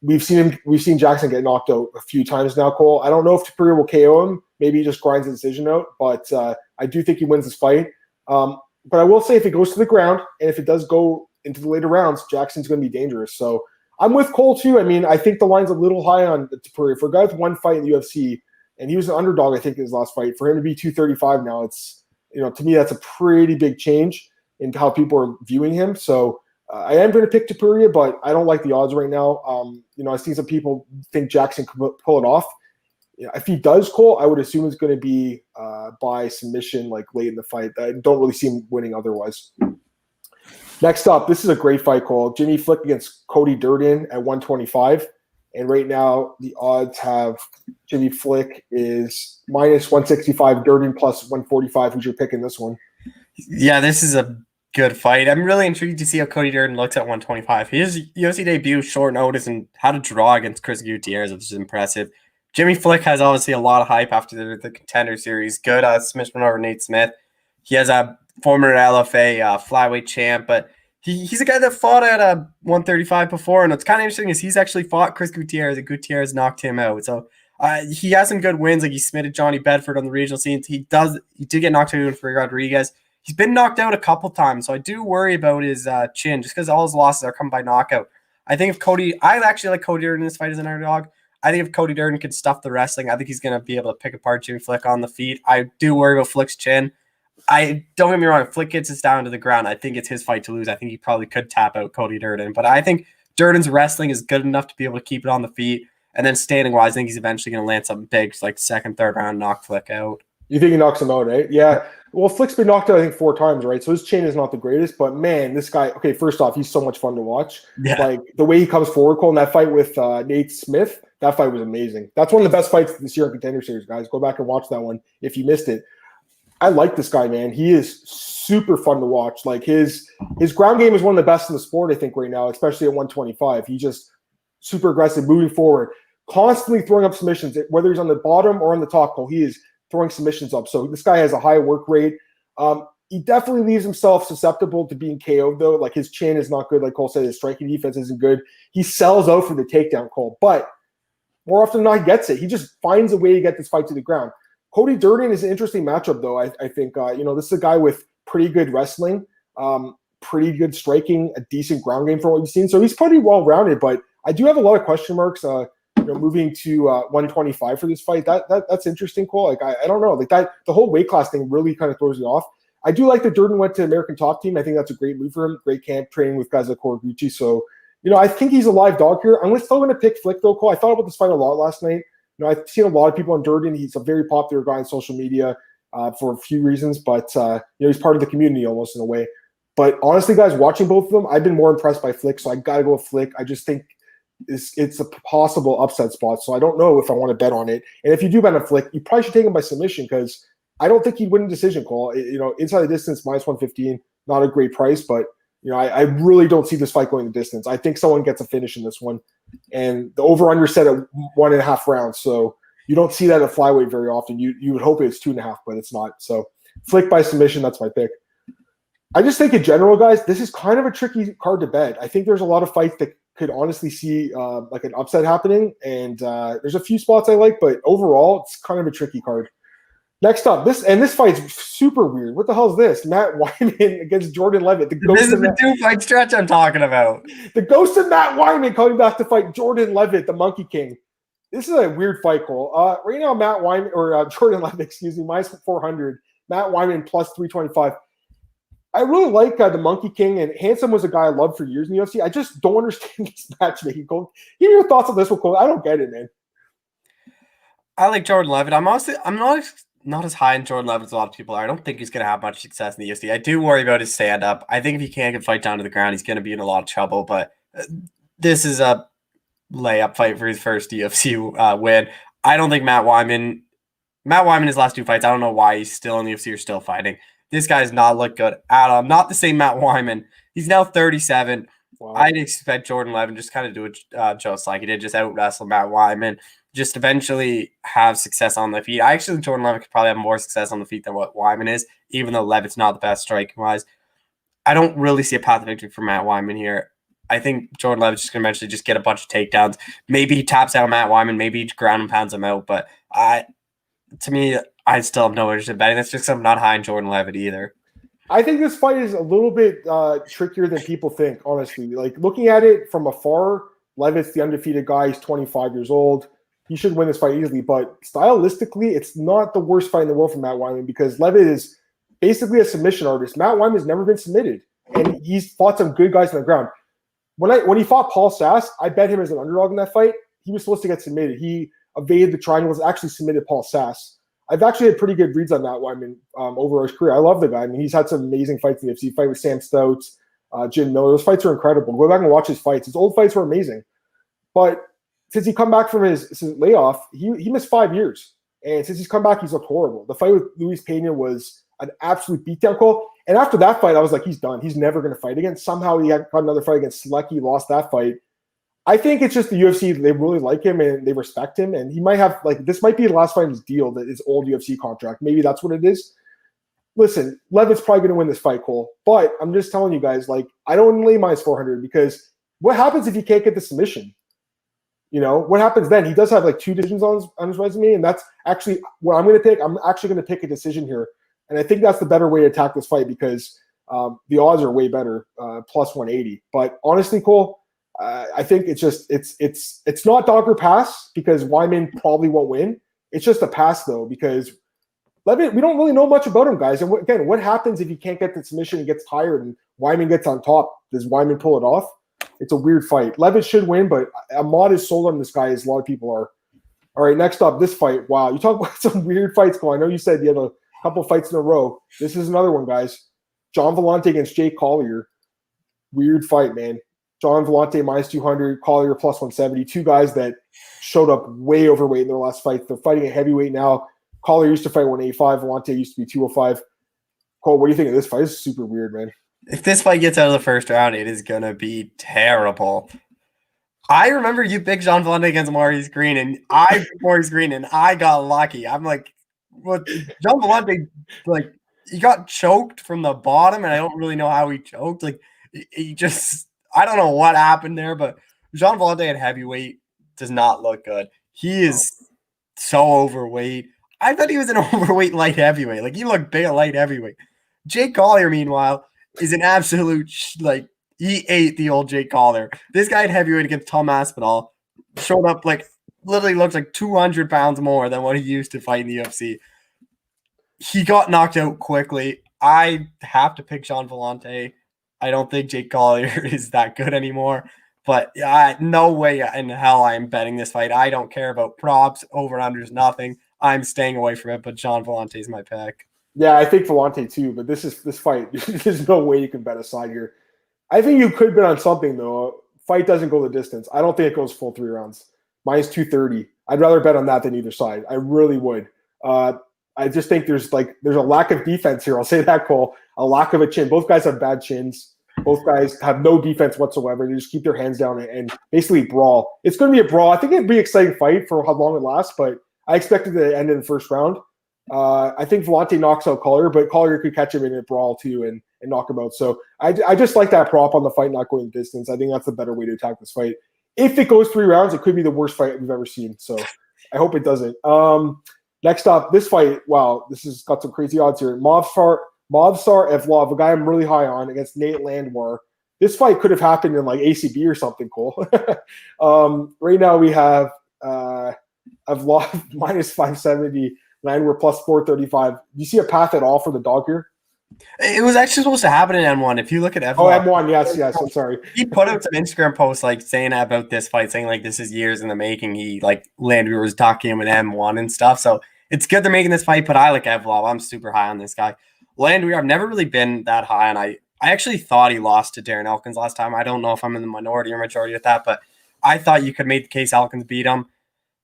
We've seen Jackson get knocked out a few times now, Cole. I don't know if Pouria will KO him. Maybe he just grinds the decision out. But I do think he wins this fight. But I will say if it goes to the ground and if it does go into the later rounds, Jackson's going to be dangerous. So I'm with Cole too. I mean, I think the line's a little high on Pouria. For a guy with one fight in the UFC, and he was an underdog, I think, in his last fight, for him to be 235 now, it's, to me, that's a pretty big change in how people are viewing him. So I am going to pick Pouria, but I don't like the odds right now. I've seen some people think Jackson could pull it off. If he does, Cole, I would assume it's going to be by submission late in the fight. I don't really see him winning otherwise. Next up, this is a great fight, Cole. Jimmy Flick against Cody Durden at 125. And right now, the odds have Jimmy Flick is minus 165, Durden plus 145. Who's your pick in this one? Yeah, this is a good fight. I'm really intrigued to see how Cody Durden looks at 125. His UFC debut, short notice, and how to draw against Chris Gutierrez, which is impressive. Jimmy Flick has obviously a lot of hype after the Contender Series. Good submission over Nate Smith. He has a former LFA flyweight champ, but he's a guy that fought at 135 before, and what's kind of interesting is he's actually fought Chris Gutierrez, and Gutierrez knocked him out. So he has some good wins. Like he submitted Johnny Bedford on the regional scenes. He did get knocked out for Rodriguez. He's been knocked out a couple times, so I do worry about his chin, just because all his losses are coming by knockout. I think if I actually like Cody Durden in this fight as an underdog. I think if Cody Durden can stuff the wrestling, I think he's going to be able to pick apart Jimmy Flick on the feet. I do worry about Flick's chin. I don't get me wrong. If Flick gets us down to the ground, I think it's his fight to lose. I think he probably could tap out Cody Durden, but I think Durden's wrestling is good enough to be able to keep it on the feet. And then standing wise, I think he's eventually going to land something big, like second, third round, knock Flick out. You think he knocks him out, right? Yeah. Well, Flick's been knocked out, I think, 4 times, right? So his chin is not the greatest, but man, this guy, okay, first off, he's so much fun to watch. Yeah. Like the way he comes forward, Cole, in that fight with Nate Smith, that fight was amazing. That's one of the best fights this year in Contender Series, guys. Go back and watch that one if you missed it. I like this guy, man. He is super fun to watch. Like his ground game is one of the best in the sport, I think, right now, especially at 125. He's just super aggressive, moving forward, constantly throwing up submissions, whether he's on the bottom or on the top, Cole. He is throwing submissions up. So this guy has a high work rate. He definitely leaves himself susceptible to being KO'd, though. Like his chin is not good. Like Cole said, his striking defense isn't good. He sells out for the takedown, Cole. But more often than not, he gets it. He just finds a way to get this fight to the ground. Cody Durden is an interesting matchup, though. I think, this is a guy with pretty good wrestling, pretty good striking, a decent ground game for what we've seen. So he's pretty well-rounded, but I do have a lot of question marks, moving to 125 for this fight. That's interesting, Cole. Like, I don't know. Like that, the whole weight class thing really kind of throws me off. I do like that Durden went to American Top Team. I think that's a great move for him. Great camp training with guys like Koraguchi. So, I think he's a live dog here. I'm still going to pick Flick, though, Cole. I thought about this fight a lot last night. I've seen a lot of people on Durden. He's a very popular guy on social media for a few reasons, but he's part of the community almost in a way. But honestly, guys, watching both of them, I've been more impressed by Flick, so I got to go with Flick. I just think it's a possible upset spot, so I don't know if I want to bet on it. And if you do bet on Flick, you probably should take him by submission because I don't think he'd win a decision, Cole. Inside the distance, minus 115, not a great price, but I really don't see this fight going the distance. I think someone gets a finish in this one. And the over-under set at 1.5 rounds. So you don't see that at flyweight very often. You would hope it's 2.5, but it's not. So Flick by submission, that's my pick. I just think in general, guys, this is kind of a tricky card to bet. I think there's a lot of fights that could honestly see like an upset happening. And there's a few spots I like, but overall, it's kind of a tricky card. Next up, this fight's super weird. What the hell is this? Matt Wyman against Jordan Levitt. This is the 2-fight stretch I'm talking about. The ghost of Matt Wyman coming back to fight Jordan Levitt, the Monkey King. This is a weird fight, Cole. Right now, Matt Wyman or Jordan Levitt, minus 400. Matt Wyman plus 325. I really like the Monkey King, and Handsome was a guy I loved for years in the UFC. I just don't understand this matchmaking, Cole. Give me your thoughts on this one, Cole. I don't get it, man. I like Jordan Levitt. I'm not as high in Jordan Levitt as a lot of people are. I don't think he's going to have much success in the UFC. I do worry about his stand-up. I think if he can't get fight down to the ground, he's going to be in a lot of trouble. But this is a layup fight for his first UFC win. I don't think Matt Wyman, his last 2 fights, I don't know why he's still in the UFC or still fighting. This guy's not looked good at all. Not the same Matt Wyman. He's now 37. Wow. I'd expect Jordan Levitt just kind of do it just like he did, just out-wrestle Matt Wyman. Just eventually have success on the feet. I actually think Jordan Levitt could probably have more success on the feet than what Wyman is, even though Levitt's not the best striking-wise. I don't really see a path to victory for Matt Wyman here. I think Jordan Levitt's just going to eventually just get a bunch of takedowns. Maybe he taps out Matt Wyman. Maybe he ground and pounds him out. But to me, I still have no interest in betting. That's just because I'm not high in Jordan Levitt either. I think this fight is a little bit trickier than people think, honestly. Like, looking at it from afar, Levitt's the undefeated guy. He's 25 years old. He should win this fight easily, but stylistically, it's not the worst fight in the world for Matt Wyman because Levitt is basically a submission artist. Matt Wyman's never been submitted, and he's fought some good guys on the ground. When he fought Paul Sass, I bet him as an underdog in that fight. He was supposed to get submitted. He evaded the triangles, actually submitted Paul Sass. I've actually had pretty good reads on Matt Wyman over his career. I love the guy. I mean, he's had some amazing fights in the UFC. Fight with Sam Stouts, Jim Miller. Those fights are incredible. Go back and watch his fights. His old fights were amazing, but since he come back from his layoff, he missed 5 years. And since he's come back, he's looked horrible. The fight with Luis Pena was an absolute beatdown call. And after that fight, I was like, he's done. He's never going to fight again. Somehow he got another fight against Selecki, lost that fight. I think it's just the UFC, they really like him and they respect him, and he might have, like, this might be the last fight of his deal, that his old UFC contract. Maybe that's what it is. Listen, Levitt's probably going to win this fight, Cole, but I'm just telling you guys, like, I don't lay minus 400 because what happens if he can't get the submission? You know, what happens then? He does have like 2 decisions on his resume, and that's actually what I'm going to pick. I'm actually going to pick a decision here, and I think that's the better way to attack this fight because the odds are way better, plus 180. But honestly, Cole, I think it's just it's not dog or pass because Wyman probably won't win. It's just a pass though because Levitt, we don't really know much about him, guys. And again, what happens if he can't get the submission and gets tired and Wyman gets on top? Does Wyman pull it off? It's a weird fight. Levitt should win, but Ahmad is sold on this guy as a lot of people are. All right, next up, this fight. Wow, you talk about some weird fights going. I know you said you had a couple fights in a row. This is another one, guys. John Volante against Jake Collier. Weird fight, man. John Volante minus 200, Collier plus 170. 2 guys that showed up way overweight in their last fight. They're fighting at heavyweight now. Collier used to fight 185. Volante used to be 205. Cole, what do you think of this fight? This is super weird, man. If this fight gets out of the first round, it is going to be terrible. I remember you picked John Volante against Maurice Green, and I got lucky. I'm like, well, John Volante, like, he got choked from the bottom, and I don't really know how he choked. Like, he just, I don't know what happened there, but John Volante at heavyweight does not look good. He is so overweight. I thought he was an overweight light heavyweight. Like, he looked big at light heavyweight. Jake Collier, meanwhile, is an absolute, like, he ate the old Jake Collier. This guy at heavyweight against Tom Aspinall showed up, like, literally looks like 200 pounds more than what he used to fight in the UFC. He got knocked out quickly. I have to pick John Volante. I don't think Jake Collier is that good anymore. But no way in hell I am betting this fight. I don't care about props, over-unders, nothing. I'm staying away from it, but John Volante is my pick. Yeah, I think Volante too, but this fight, there's no way you can bet a side here. I think you could bet on something, though. Fight doesn't go the distance. I don't think it goes full 3 rounds. Minus 230. I'd rather bet on that than either side. I really would. I just think there's a lack of defense here. I'll say that, Cole. A lack of a chin. Both guys have bad chins. Both guys have no defense whatsoever. They just keep their hands down and basically brawl. It's going to be a brawl. I think it'd be an exciting fight for how long it lasts, but I expect it to end in the first round. I think Volante knocks out Collier, but Collier could catch him in a brawl too and knock him out. So I just like that prop on the fight not going the distance. I think that's a better way to attack this fight. If it goes 3 rounds, it could be the worst fight we've ever seen. So I hope it doesn't. Next up, this fight. Wow, this has got some crazy odds here. Movsar Evlov, a guy I'm really high on, against Nate Landwehr. This fight could have happened in like ACB or something, Cole. Right now we have Evlov minus 570, Landwehr plus 435. Do you see a path at all for the dog here? It was actually supposed to happen in M1. If you look at Evlov. Oh, M1, yes. I'm sorry. He put out some Instagram posts like saying about this fight, saying like this is years in the making. He like Landwehr was talking him in M1 and stuff. So it's good they're making this fight, but I like Evlov. I'm super high on this guy. Landwehr, I've never really been that high, and I actually thought he lost to Darren Elkins last time. I don't know if I'm in the minority or majority with that, but I thought you could make the case Elkins beat him.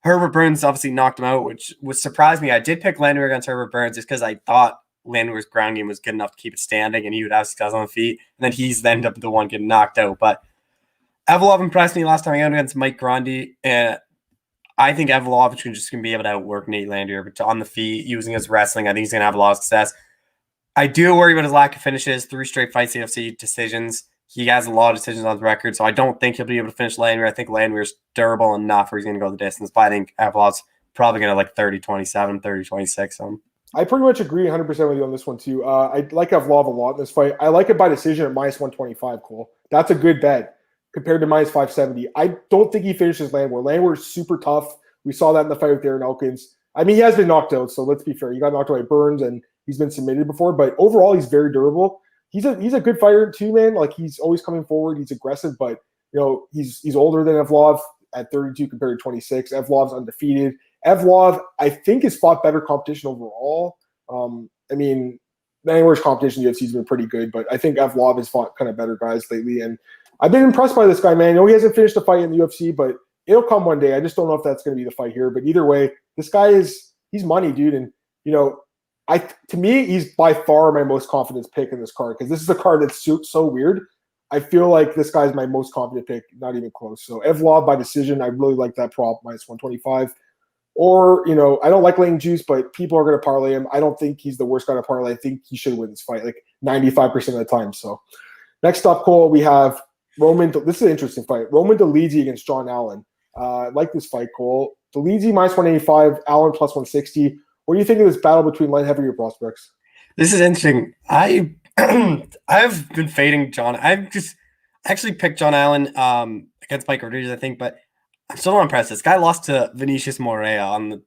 Herbert Burns obviously knocked him out, which was surprised me. I did pick Landwehr against Herbert Burns just because I thought Landwehr's ground game was good enough to keep it standing, and he would have success on the feet, and then he's ended up the one getting knocked out. But Evlov impressed me last time I went against Mike Grundy, and I think Evlov is just going to be able to outwork Nate Landwehr, but on the feet, using his wrestling, I think he's going to have a lot of success. I do worry about his lack of finishes. 3 straight fights, UFC decisions. He has a lot of decisions on his record, so I don't think he'll be able to finish Landwehr. I think Landwehr's durable enough where he's going to go the distance, but I think Evlov's probably going to like 30-27, 30-26. I pretty much agree 100% with you on this one, too. I like Evlov a lot in this fight. I like it by decision at minus 125, Cole. That's a good bet compared to minus 570. I don't think he finishes Landwehr. Landwehr's super tough. We saw that in the fight with Darren Elkins. I mean, he has been knocked out, so let's be fair. He got knocked out by Burns, and he's been submitted before, but overall, he's very durable. He's a good fighter too, man. Like, he's always coming forward. He's aggressive, but he's older than Evlov at 32 compared to 26. Evlov's undefeated. Evlov, I think, has fought better competition overall. I mean, Landwehr's competition in the UFC has been pretty good, but I think Evlov has fought kind of better guys lately, and I've been impressed by this guy, man. I know he hasn't finished a fight in the UFC, but it'll come one day. I just don't know if that's going to be the fight here. But either way, this guy he's money, dude, and to me, he's by far my most confident pick in this card because this is a card that's so weird. I feel like this guy's my most confident pick, not even close. So Evlov by decision, I really like that prop, minus 125. Or, I don't like laying juice, but people are going to parlay him. I don't think he's the worst guy to parlay. I think he should win this fight, like 95% of the time. So next up, Cole, we have Roman. This is an interesting fight. Roman Dolidze against John Allen. I like this fight, Cole. Dolidze minus 185, Allen plus 160. What do you think of this battle between light heavyweight prospects? This is interesting. I've been fading John. I actually picked John Allen against Mike Rodriguez, I think, but I'm still not impressed. This guy lost to Vinicius Moreira on the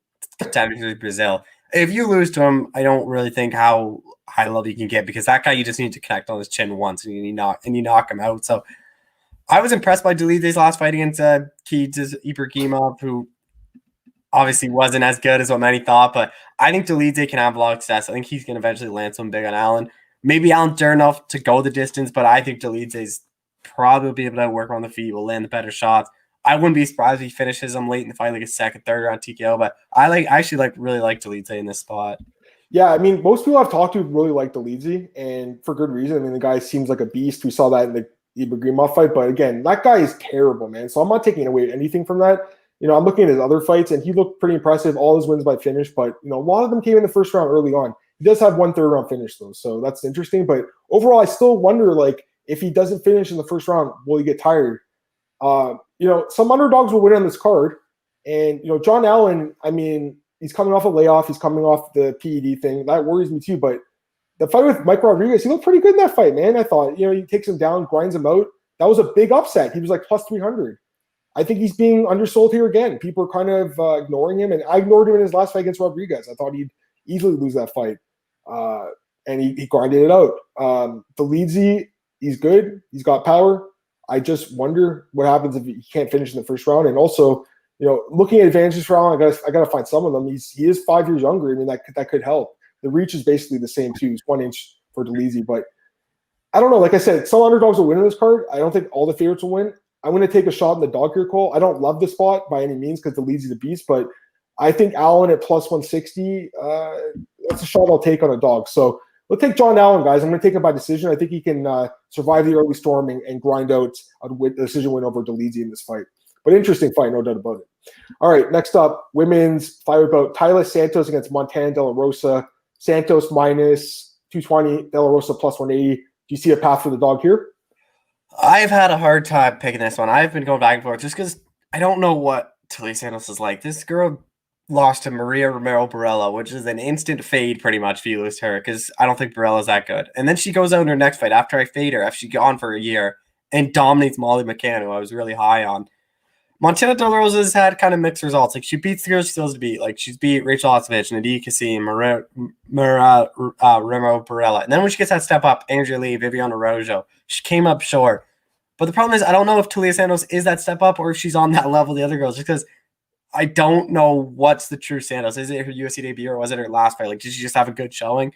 Championship of Brazil. If you lose to him, I don't really think how high level you can get, because that guy, you just need to connect on his chin once and you knock him out. So I was impressed by Dolidze's last fight against Keeds Ibrahimov, who obviously wasn't as good as what many thought, but I think Dolidze can have a lot of success. I think he's going to eventually land some big on Allen. Maybe Allen dare enough to go the distance, but I think Dolidze's probably be able to work on the feet, will land the better shots. I wouldn't be surprised if he finishes him late in the fight, like a second, third round TKO, but I really like Dolidze in this spot. Yeah, I mean, most people I've talked to really like Dolidze, and for good reason. I mean, the guy seems like a beast. We saw that in the Ibrahimov fight, but again, that guy is terrible, man. So I'm not taking away anything from that. I'm looking at his other fights, and he looked pretty impressive. All his wins by finish, but a lot of them came in the first round early on. He does have 1 third round finish though, so that's interesting. But overall, I still wonder, like, if he doesn't finish in the first round, will he get tired? Some underdogs will win on this card, and John Allen. I mean, he's coming off a layoff. He's coming off the PED thing. That worries me too. But the fight with Mike Rodriguez, he looked pretty good in that fight, man. I thought, he takes him down, grinds him out. That was a big upset. He was like plus 300. I think he's being undersold here again. People are kind of ignoring him, and I ignored him in his last fight against Rodriguez. I thought he'd easily lose that fight, and he grinded it out. Dolidze, he's good. He's got power. I just wonder what happens if he can't finish in the first round. And also, looking at advantages for Allen, I got to find some of them. He is 5 years younger. I mean, that could help. The reach is basically the same too. It's 1 inch for Dolidze, but I don't know. Like I said, some underdogs will win in this card. I don't think all the favorites will win. I'm going to take a shot in the dog here, Cole. I don't love the spot by any means because Dolidze is a beast, but I think Allen at plus 160, that's a shot I'll take on a dog. So we'll take John Allen, guys. I'm going to take it by decision. I think he can survive the early storm and grind out a decision win over Dolidze in this fight. But interesting fight, no doubt about it. All right, next up, women's fight about Tyler Santos against Montana De La Rosa. Santos minus 220, De La Rosa plus 180. Do you see a path for the dog here? I've had a hard time picking this one. I've been going back and forth just because I don't know what Talia Santos is like. This girl lost to Maria Romero Barella, which is an instant fade pretty much if you lose to her, because I don't think Barella's that good. And then she goes out in her next fight after I fade her, after she's gone for a year, and dominates Molly McCann, who I was really high on. Montana De La Rosa has had kind of mixed results. Like, she beats the girls she supposed to beat. Like, she's beat Rachel Ostovich, Nadia Kassim, Remo Barella. And then when she gets that step up, Andrea Lee, Viviana Rojo, she came up short. But the problem is, I don't know if Talia Santos is that step up or if she's on that level of the other girls, just because I don't know what's the true Santos. Is it her UFC debut or was it her last fight? Like, did she just have a good showing?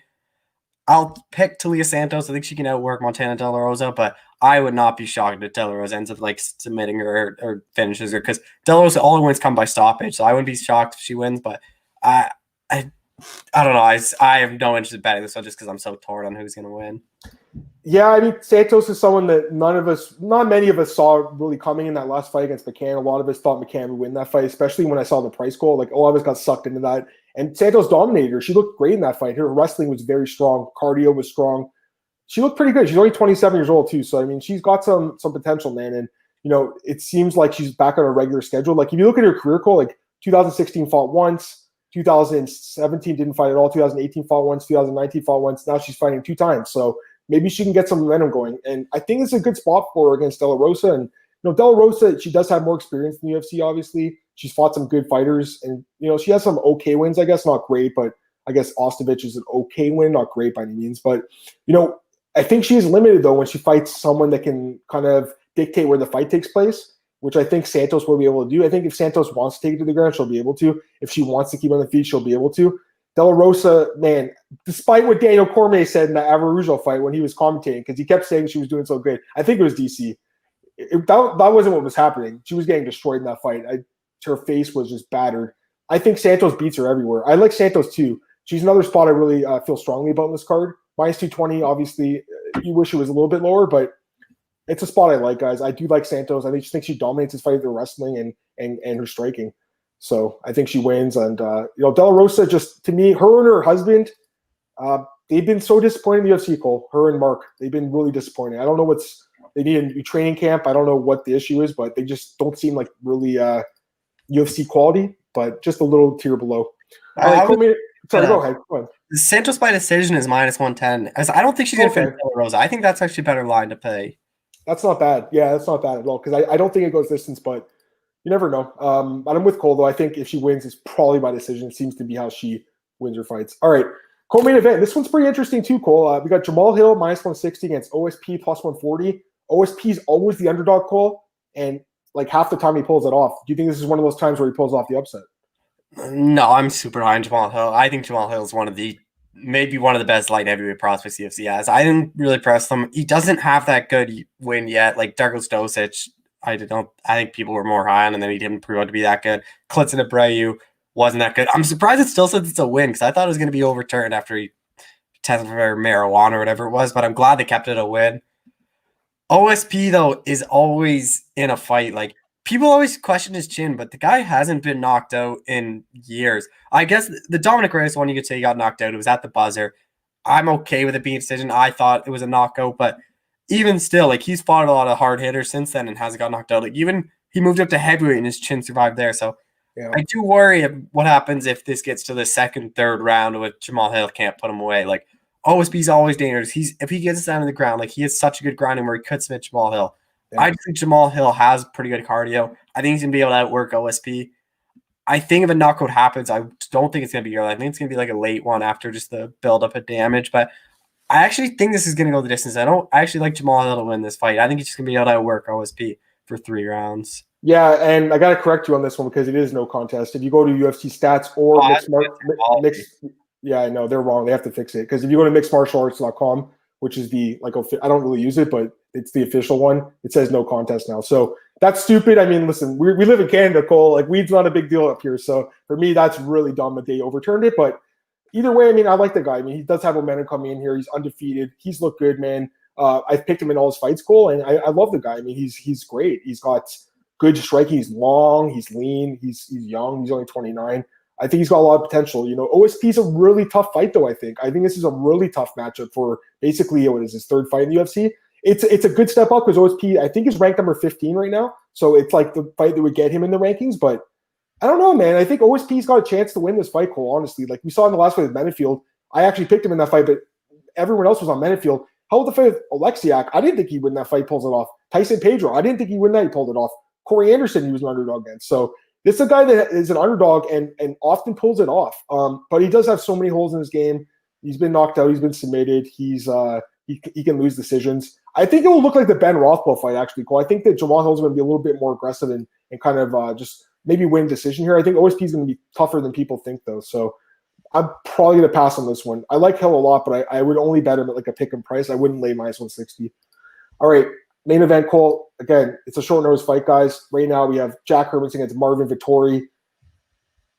I'll pick Talia Santos. I think she can outwork Montana De La Rosa, but I would not be shocked if De La Rosa ends up like submitting her or finishes her, because De La Rosa, all her wins come by stoppage. So I wouldn't be shocked if she wins, but I don't know. I have no interest in betting this one just because I'm so torn on who's going to win. Yeah, I mean, Santos is someone that not many of us saw really coming in that last fight against McCann. A lot of us thought McCann would win that fight, especially when I saw the price goal. Like, a lot of us got sucked into that. And Santos dominated her. She looked great in that fight. Her wrestling was very strong. Cardio was strong. She looked pretty good. She's only 27 years old too. So, I mean, she's got some potential, man. And, it seems like she's back on a regular schedule. Like, if you look at her career, Cole, like 2016 fought once, 2017 didn't fight at all, 2018 fought once, 2019 fought once. Now she's fighting 2 times. So maybe she can get some momentum going. And I think it's a good spot for her against De La Rosa. And, De La Rosa, she does have more experience in the UFC, obviously. She's fought some good fighters. And, she has some okay wins, I guess. Not great, but I guess Ostovich is an okay win. Not great by any means. But, I think she is limited, though, when she fights someone that can kind of dictate where the fight takes place, which I think Santos will be able to do. I think if Santos wants to take it to the ground, she'll be able to. If she wants to keep on the feet, she'll be able to. De La Rosa, man, despite what Daniel Cormier said in the Avarujo fight when he was commentating, because he kept saying she was doing so good. I think it was DC. That wasn't what was happening. She was getting destroyed in that fight. Her face was just battered. I think Santos beats her everywhere. I like Santos too. She's another spot I really feel strongly about in this card. Minus 220, obviously, you wish it was a little bit lower, but It's a spot I like, guys. I do like Santos. I think she dominates his fight with her wrestling and her striking. So I think she wins. And De La Rosa, just to me, her and her husband, they've been so disappointing in the UFC, Cole. Her and Mark, they've been really disappointing. I don't know they need a new training camp. I don't know what the issue is, but they just don't seem like really UFC quality, but just a little tier below. All right, sorry, go ahead. Go ahead. Santos by decision is -110. I don't think she's going to finish De La Rosa. I think that's actually a better line to pay. That's not bad. Yeah, that's not bad at all, because I don't think it goes distance, but you never know. But I'm with Cole, though. I think if she wins, it's probably by decision. It seems to be how she wins her fights. All right, co-main event. This one's pretty interesting too, Cole. We got Jamal Hill -160 against OSP +140. OSP is always the underdog, Cole, and like half the time he pulls it off. Do you think this is one of those times where he pulls off the upset? No, I'm super high on Jamal Hill. I think Jamal Hill is maybe one of the best light heavyweight prospects the UFC has. I didn't really press him. He doesn't have that good win yet. Like Douglas Dosich, I think people were more high on, and then he didn't prove out to be that good. Klidson Abreu wasn't that good. I'm surprised it still says it's a win, because I thought it was going to be overturned after he tested for marijuana or whatever it was, but I'm glad they kept it a win. OSP, though, is always in a fight. Like, people always question his chin, but the guy hasn't been knocked out in years. I guess the Dominic Reyes one, you could say he got knocked out. It was at the buzzer. I'm okay with it being a decision. I thought it was a knockout, but even still, like, he's fought a lot of hard hitters since then and hasn't got knocked out. Like, even he moved up to heavyweight and his chin survived there. So yeah. I do worry of what happens if this gets to the second, third round with Jamal Hill can't put him away. Like, OSP's always dangerous. If he gets down to the ground, like, he has such a good grounding where he could submit Jamal Hill. Yeah. I think Jamal Hill has pretty good cardio. I think he's going to be able to outwork OSP. I think if a knockout happens, I don't think it's going to be early. I think it's going to be like a late one after just the build-up of damage. But I actually think this is going to go the distance. I actually like Jamal Hill to win this fight. I think he's just going to be able to outwork OSP for 3 rounds. Yeah, and I got to correct you on this one because it is no contest. If you go to UFC stats or mixed yeah, I know they're wrong. They have to fix it, because if you go to mixedmartialarts.com, which is I don't really use it, but it's the official one, it says no contest now. So that's stupid. I mean, listen, we live in Canada, Cole. Like, weed's not a big deal up here. So for me, that's really dumb that they overturned it. But either way, I mean, I like the guy. I mean, he does have momentum coming in here. He's undefeated. He's looked good, man. I've picked him in all his fights, Cole, and I love the guy. I mean, he's great. He's got good striking. He's long. He's lean. He's young. He's only 29. I think he's got a lot of potential. You know, OSP is a really tough fight, though. I think this is a really tough matchup for basically what is his 3rd fight in the UFC. It's a good step up because OSP, I think, is ranked number 15 right now. So it's like the fight that would get him in the rankings. But I don't know, man. I think OSP's got a chance to win this fight, Cole, honestly. Like we saw in the last fight with Menefield. I actually picked him in that fight, but everyone else was on Menefield. How about the fight with Alexiak? I didn't think he'd win that fight, pulls it off. Tyson Pedro, I didn't think he'd win that, he pulled it off. Corey Anderson, he was an underdog against. So this is a guy that is an underdog and often pulls it off. But he does have so many holes in his game. He's been knocked out. He's been submitted. He can lose decisions. I think it will look like the Ben Rothwell fight, actually, Cole. I think that Jamal Hill's going to be a little bit more aggressive and kind of just maybe win decision here. I think OSP is going to be tougher than people think, though. So I'm probably going to pass on this one. I like Hill a lot, but I would only bet him at like a pick and price. I wouldn't lay -160. All right. Main event, Cole. Again, it's a short notice fight, guys. Right now we have Jack Hermansen against Marvin Vettori.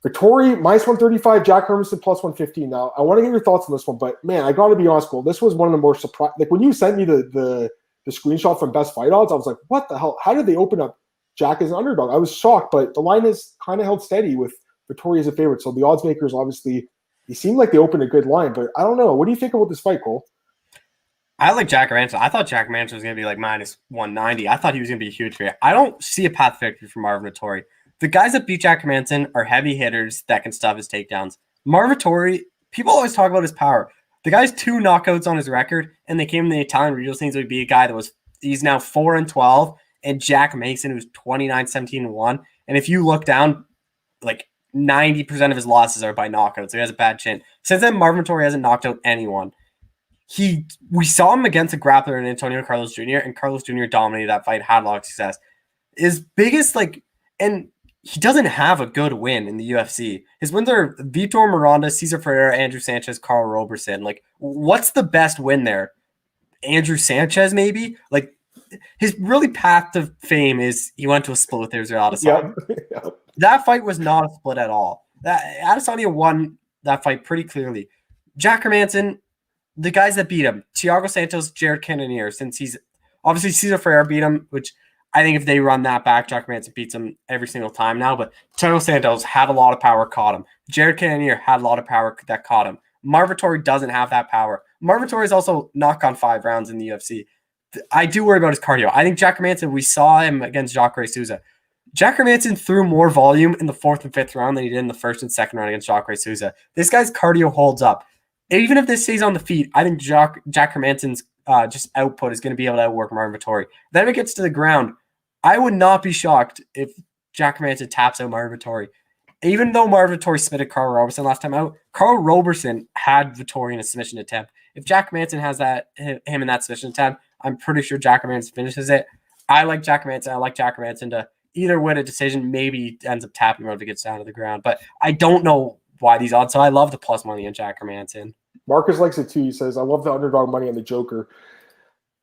Vettori -135, Jack Hermansen +115. Now, I want to get your thoughts on this one, but man, I got to be honest, Cole. This was one of the more surprise. Like when you sent me the screenshot from Best Fight Odds, I was like, what the hell? How did they open up Jack as an underdog? I was shocked, but the line is kind of held steady with Vettori as a favorite. So the odds makers, obviously, they seem like they opened a good line, but I don't know. What do you think about this fight, Cole? I like Jack Hermansson. I thought Jack Hermansson was going to be like -190. I thought he was going to be a huge favorite. I don't see a path victory for Marvin Vettori. The guys that beat Jack Hermansson are heavy hitters that can stuff his takedowns. Marvin Vettori, people always talk about his power. The guy's 2 knockouts on his record, and they came in the Italian regional scenes. Would be a guy that he's now 4-12, and Jack Mason, who's 29-17-1. And if you look down, like 90% of his losses are by knockouts. So he has a bad chin. Since then, Marvin Vettori hasn't knocked out anyone. We saw him against a grappler in Antonio Carlos Jr., and Carlos Jr. dominated that fight, had a lot of success. His biggest, and he doesn't have a good win in the UFC. His wins are Vitor Miranda, Cesar Ferreira, Andrew Sanchez, Carl Roberson. Like, what's the best win there? Andrew Sanchez, maybe? Like, his really path to fame is he went to a split with Israel Adesanya. Yep. That fight was not a split at all. Adesanya won that fight pretty clearly. Jack Hermansson, the guys that beat him, Thiago Santos, Jared Cannonier, since he's Obviously, Cesar Ferreira beat him, which I think if they run that back, Jack Hermansson beats him every single time now. But Thiago Santos had a lot of power, caught him. Jared Cannonier had a lot of power that caught him. Marvin Vettori doesn't have that power. Marvin Vettori is also not gone 5 rounds in the UFC. I do worry about his cardio. I think Jack Hermansson, we saw him against Jacaré Souza. Jack Hermansson threw more volume in the 4th and 5th round than he did in the 1st and 2nd round against Jacaré Souza. This guy's cardio holds up. Even if this stays on the feet, I think Jack Hermansson's just output is going to be able to outwork Marvin Vettori. Then if it gets to the ground, I would not be shocked if Jack Hermansson taps out Marvin Vettori. Even though Marvin Vettori submitted Carl Roberson last time out, Carl Roberson had Vettori in a submission attempt. If Jack Hermansson has him in that submission attempt, I'm pretty sure Jack Hermansson finishes it. I like Jack Hermansson. I like Jack Hermansson to either win a decision, maybe ends up tapping him if it gets down to the ground. But I don't know why these odds. So I love the plus money on Jack Hermansson. Marcus likes it too. He says, I love the underdog money on the Joker.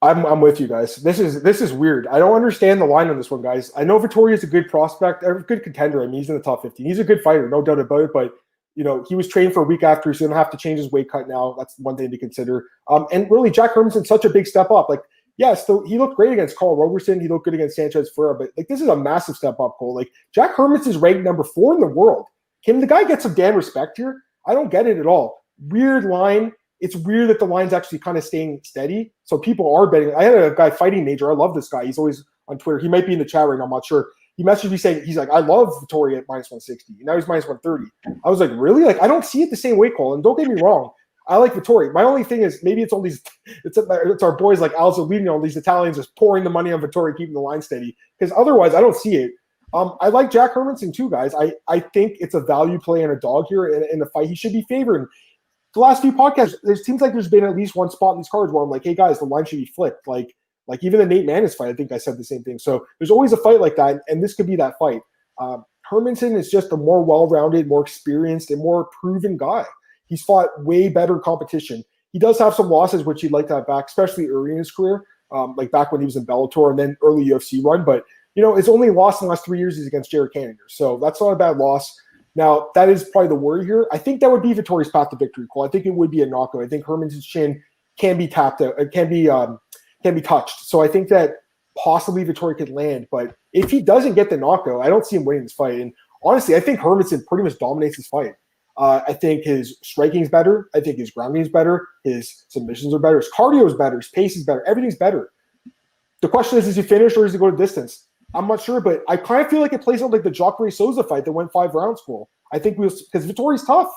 I'm with you guys. This is weird. I don't understand the line on this one, guys. I know Vettori is a good prospect, a good contender. I mean, he's in the top 15. He's a good fighter, no doubt about it. But he was trained for a week after, so he doesn't have to change his weight cut now. That's one thing to consider. And really, Jack Hermansson's such a big step up. Like, yeah, still he looked great against Carl Roberson. He looked good against Sanchez Ferreira. But like, this is a massive step up, Cole. Like, Jack Hermansson's ranked number 4 in the world. Can the guy get some damn respect here? I don't get it at all. Weird line. It's weird that the line's actually kind of staying steady. So people are betting. I had a guy fighting Major. I love this guy. He's always on Twitter. He might be in the chat right now. I'm not sure. He messaged me saying, he's like, I love Vittori at minus 160. Now he's minus 130. I was like, really? Like, I don't see it the same way, Cole. And don't get me wrong. I like Vittori. My only thing is maybe it's all these – it's our boys like Algio leading all these Italians just pouring the money on Vittori, keeping the line steady. Because otherwise, I don't see it. I like Jack Hermansson too, guys. I think it's a value play on a dog here in the fight. He should be favored. The last few podcasts, it seems like there's been at least one spot in these cards where I'm like, hey, guys, the line should be flipped. Like even the Nate Maness fight, I think I said the same thing. So there's always a fight like that, and this could be that fight. Hermansson is just a more well-rounded, more experienced, and more proven guy. He's fought way better competition. He does have some losses, which he'd like to have back, especially early in his career, like back when he was in Bellator and then early UFC run. But, his only loss in the last 3 years is against Jared Cannonier. So that's not a bad loss. Now, that is probably the worry here. I think that would be Vittori's path to victory, Cole. I think it would be a knockout. I think Hermansson's chin can be tapped out. It can be touched. So I think that possibly Vittori could land. But if he doesn't get the knockout, I don't see him winning this fight. And honestly, I think Hermansson pretty much dominates this fight. I think his striking is better. I think his grounding is better. His submissions are better. His cardio is better. His pace is better. Everything's better. The question is he finish or does he go to distance? I'm not sure, but I kind of feel like it plays out like the Jacaré Souza fight that went 5 rounds, Cole. I think because Vittori's tough.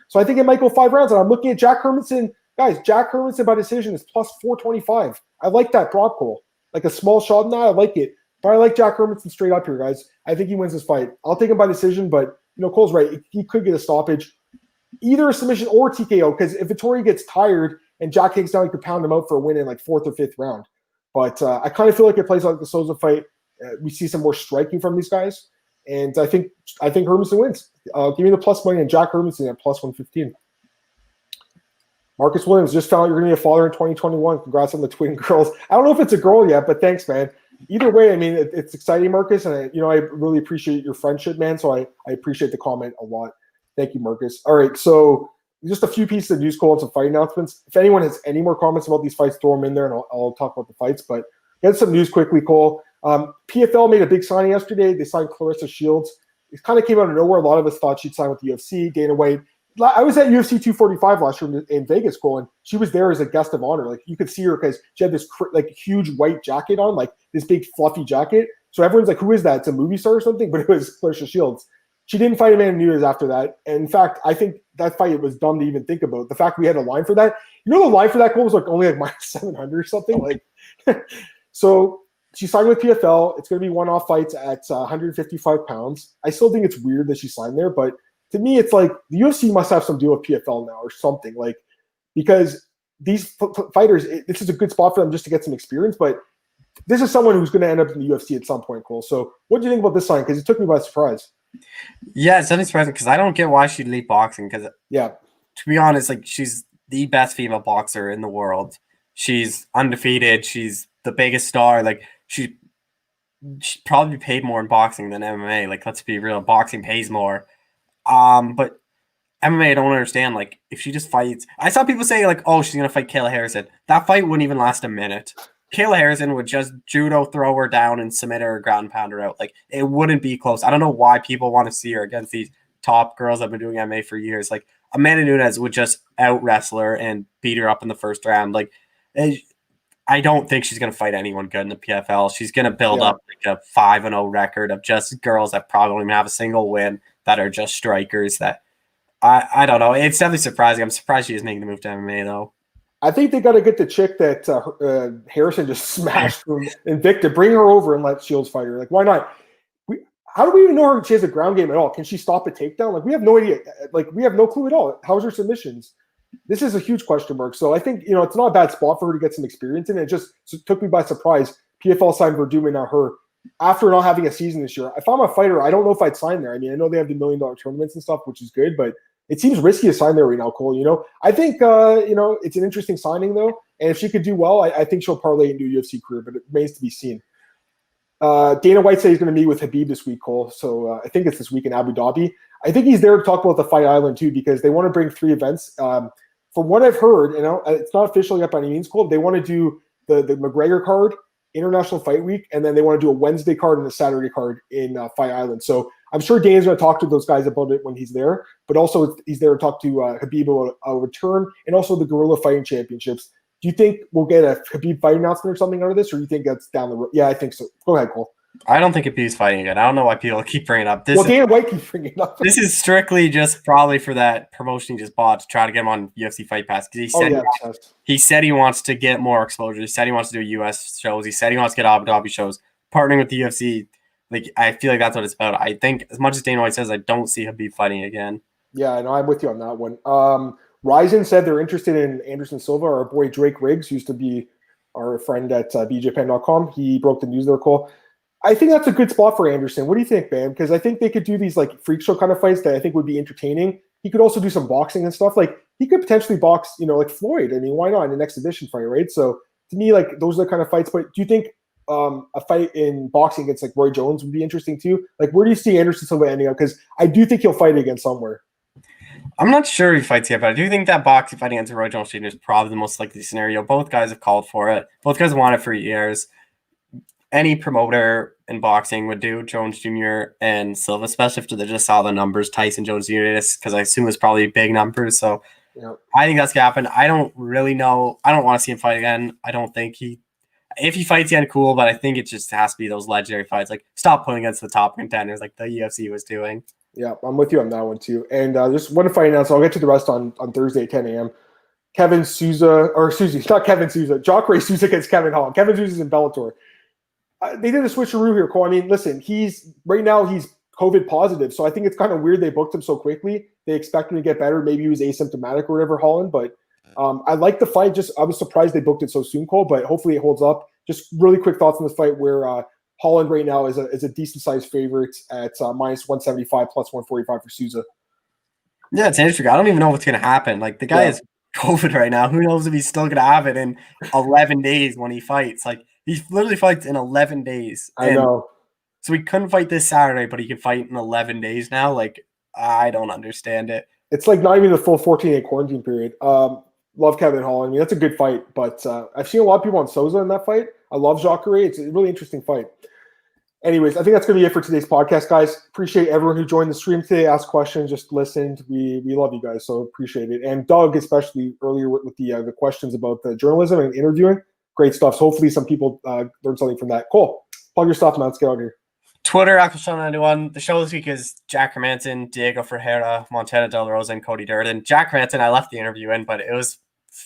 So I think it might go 5 rounds. And I'm looking at Jack Hermansson. Guys, Jack Hermansson by decision is plus 425. I like that prop, Cole. Like a small shot in that, I like it. But I like Jack Hermansson straight up here, guys. I think he wins this fight. I'll take him by decision, but Cole's right. He could get a stoppage. Either a submission or TKO, because if Vittori gets tired and Jack takes down, he could pound him out for a win in like 4th or 5th round. But I kind of feel like it plays like the Souza fight. We see some more striking from these guys, and I think Hermansson wins. Give me the plus money on Jack Hermansson at plus 115. Marcus Williams just found out you're going to be a father in 2021. Congrats on the twin girls. I don't know if it's a girl yet, but thanks, man. Either way, I mean, it's exciting, Marcus, and I really appreciate your friendship, man. So I appreciate the comment a lot. Thank you, Marcus. All right, so just a few pieces of news, Cole, and some fight announcements. If anyone has any more comments about these fights, throw them in there, and I'll talk about the fights. But get some news quickly, Cole. PFL made a big signing yesterday. They signed Claressa Shields. It kind of came out of nowhere. A lot of us thought she'd sign with the UFC. Dana White. I was at UFC 245 last year in Vegas, Cole, and she was there as a guest of honor. Like, you could see her because she had this huge white jacket on, like this big fluffy jacket. So everyone's like, who is that? It's a movie star or something? But it was Claressa Shields. She didn't fight Amanda Nunes after that. And in fact, I think that fight was dumb to even think about. The fact we had a line for that. The line for that, Cole, was only like minus 700 or something. Like, so she signed with PFL. It's going to be one-off fights at 155 pounds. I still think it's weird that she signed there, but to me, it's like the UFC must have some deal with PFL now or something, like, because these fighters, this is a good spot for them just to get some experience, but this is someone who's going to end up in the UFC at some point, Cole. So what do you think about this sign? Because it took me by surprise. Yeah, it's definitely surprising because I don't get why she'd leave boxing because, to be honest, like, she's the best female boxer in the world. She's undefeated. She's the biggest star. Like, she'd probably be paid more in boxing than MMA. Like, let's be real. Boxing pays more. But MMA, I don't understand. Like, if she just fights, I saw people say like, "Oh, she's gonna fight Kayla Harrison." That fight wouldn't even last a minute. Kayla Harrison would just judo throw her down and submit her or ground pound her out. Like, it wouldn't be close. I don't know why people want to see her against these top girls that have been doing MMA for years. Like, Amanda Nunes would just out wrestle her and beat her up in the first round. Like, I don't think she's going to fight anyone good in the PFL. She's going to build up like a 5-0 record of just girls that probably don't even have a single win that are just strikers. That I don't know. It's definitely surprising. I'm surprised she is making the move to MMA though. I think they got to get the chick that Harrison just smashed from Invicta, bring her over and let Shields fight her. Like, why not? How do we even know she has a ground game at all? Can she stop a takedown? Like, we have no idea. Like, we have no clue at all. How's her submissions? This is a huge question mark. So I think, it's not a bad spot for her to get some experience in. It just took me by surprise. PFL signed Verdum, now her, after not having a season this year. If I'm a fighter, I don't know if I'd sign there. I mean, I know they have the $1 million tournaments and stuff, which is good, but it seems risky to sign there right now, Cole. I think, it's an interesting signing, though. And if she could do well, I think she'll parlay into a UFC career, but it remains to be seen. Dana White said he's going to meet with Khabib this week, Cole. So I think it's this week in Abu Dhabi. I think he's there to talk about the Fight Island, too, because they want to bring 3 events. From what I've heard, it's not official yet by any means, Cole. They want to do the McGregor card, International Fight Week, and then they want to do a Wednesday card and a Saturday card in Fight Island. So I'm sure Dana's going to talk to those guys about it when he's there, but also he's there to talk to Khabib about a return and also the Guerrilla Fighting Championships. Do you think we'll get a Khabib fight announcement or something out of this, or do you think that's down the road? Yeah, I think so. Go ahead, Cole. I don't think Khabib's fighting again. I don't know why people keep bringing it up. Dana White keeps bringing it up. This is strictly just probably for that promotion he just bought to try to get him on UFC Fight Pass. Because he said he wants to get more exposure. He said he wants to do US shows. He said he wants to get Abu Dhabi shows. Partnering with the UFC, like, I feel like that's what it's about. I think as much as Dana White says, I don't see Khabib fighting again. Yeah, I know. I'm with you on that one. RIZIN said they're interested in Anderson Silva. Our boy Drake Riggs used to be our friend at bjpen.com. He broke the news there, Cole. I think that's a good spot for Anderson. What do you think, man? Because I think they could do these like freak show kind of fights that I think would be entertaining. He could also do some boxing and stuff. Like, he could potentially box, like Floyd. I mean, why not in an exhibition fight, right? So to me, like, those are the kind of fights. But do you think a fight in boxing against like Roy Jones would be interesting too? Like, where do you see Anderson Silva ending up? Because I do think he'll fight again somewhere. I'm not sure he fights yet, but I do think that boxing fight against Roy Jones Jr. is probably the most likely scenario. Both guys have called for it. Both guys want it for years. Any promoter in boxing would do Jones Jr. and Silva, especially if they just saw the numbers Tyson Jones Jr. because I assume it's probably big numbers. So I think that's gonna happen. I don't really know. I don't want to see him fight again. I don't think if he fights again, cool, but I think it just has to be those legendary fights. Like, stop putting against the top contenders like the UFC was doing. Yeah, I'm with you on that one too. And just one fight announcement. I'll get to the rest on Thursday at 10 a.m. Jacaré Souza against Kevin Holland. Kevin Souza's in Bellator. They did a switcheroo here, Cole. I mean, listen, he's COVID positive, so I think it's kind of weird they booked him so quickly. They expect him to get better. Maybe he was asymptomatic or whatever, Holland. But I like the fight. I was surprised they booked it so soon, Cole, but hopefully it holds up. Just really quick thoughts on this fight where Holland right now is a decent-sized favorite at minus 175, plus 145 for Souza. Yeah, it's interesting. I don't even know what's going to happen. Like, the guy is COVID right now. Who knows if he's still going to have it in 11 days when he fights. Like, he literally fights in 11 days. I know. So he couldn't fight this Saturday, but he can fight in 11 days now. Like, I don't understand it. It's like not even the full 14-day quarantine period. Love Kevin Holland. I mean, that's a good fight, but I've seen a lot of people on Souza in that fight. I love Jacaré. It's a really interesting fight. Anyways, I think that's going to be it for today's podcast, guys. Appreciate everyone who joined the stream today, asked questions, just listened. We love you guys, so appreciate it. And Doug, especially earlier with the questions about the journalism and interviewing. Great stuff. So hopefully some people learned something from that. Cool. Plug your stuff, man. Let's get out of here. Twitter, Aquashon91. The show this week is Jack Hermansen, Diego Ferreira, Montana Del Rosa, and Cody Durden. Jack Hermansen, I left the interview in, but it was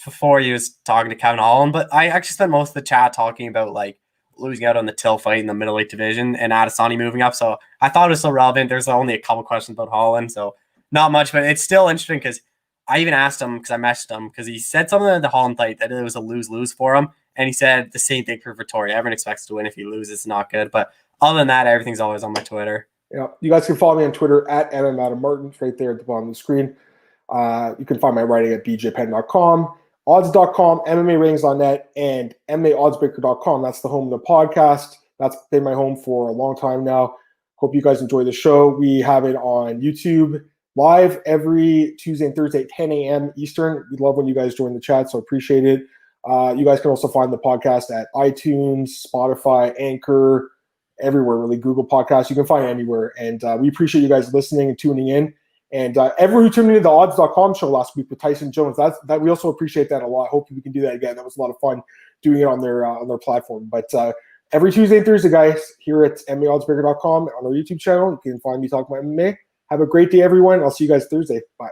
before he was talking to Kevin Holland. But I actually spent most of the chat talking about, like, losing out on the Till fight in the middleweight division and Adesanya moving up. So I thought it was so relevant. There's only a couple questions about Holland, so not much, but it's still interesting because I even asked him, because I messaged him, because he said something at the Holland fight that it was a lose-lose for him. And he said the same thing for Vittori. Everyone expects to win. If he loses, it's not good. But other than that, everything's always on my Twitter. Yeah, you guys can follow me on Twitter at MMAOB. It's right there at the bottom of the screen. You can find my writing at bjpen.com, odds.com, MMAratings.net, and MMAoddsbreaker.com. That's the home of the podcast. That's been my home for a long time now. Hope you guys enjoy the show. We have it on YouTube live every Tuesday and Thursday at 10 a.m. Eastern. We love when you guys join the chat, so appreciate it. You guys can also find the podcast at iTunes, Spotify, Anchor, everywhere, really. Google Podcasts. You can find it anywhere. And we appreciate you guys listening and tuning in. And everyone who tuned into the odds.com show last week with Tyson Jones, that we also appreciate that a lot. Hopefully we can do that again. That was a lot of fun doing it on their platform. But every Tuesday and Thursday, guys, here at MMAOddsbreaker.com on our YouTube channel, you can find me talking about MMA. Have a great day, everyone. I'll see you guys Thursday. Bye.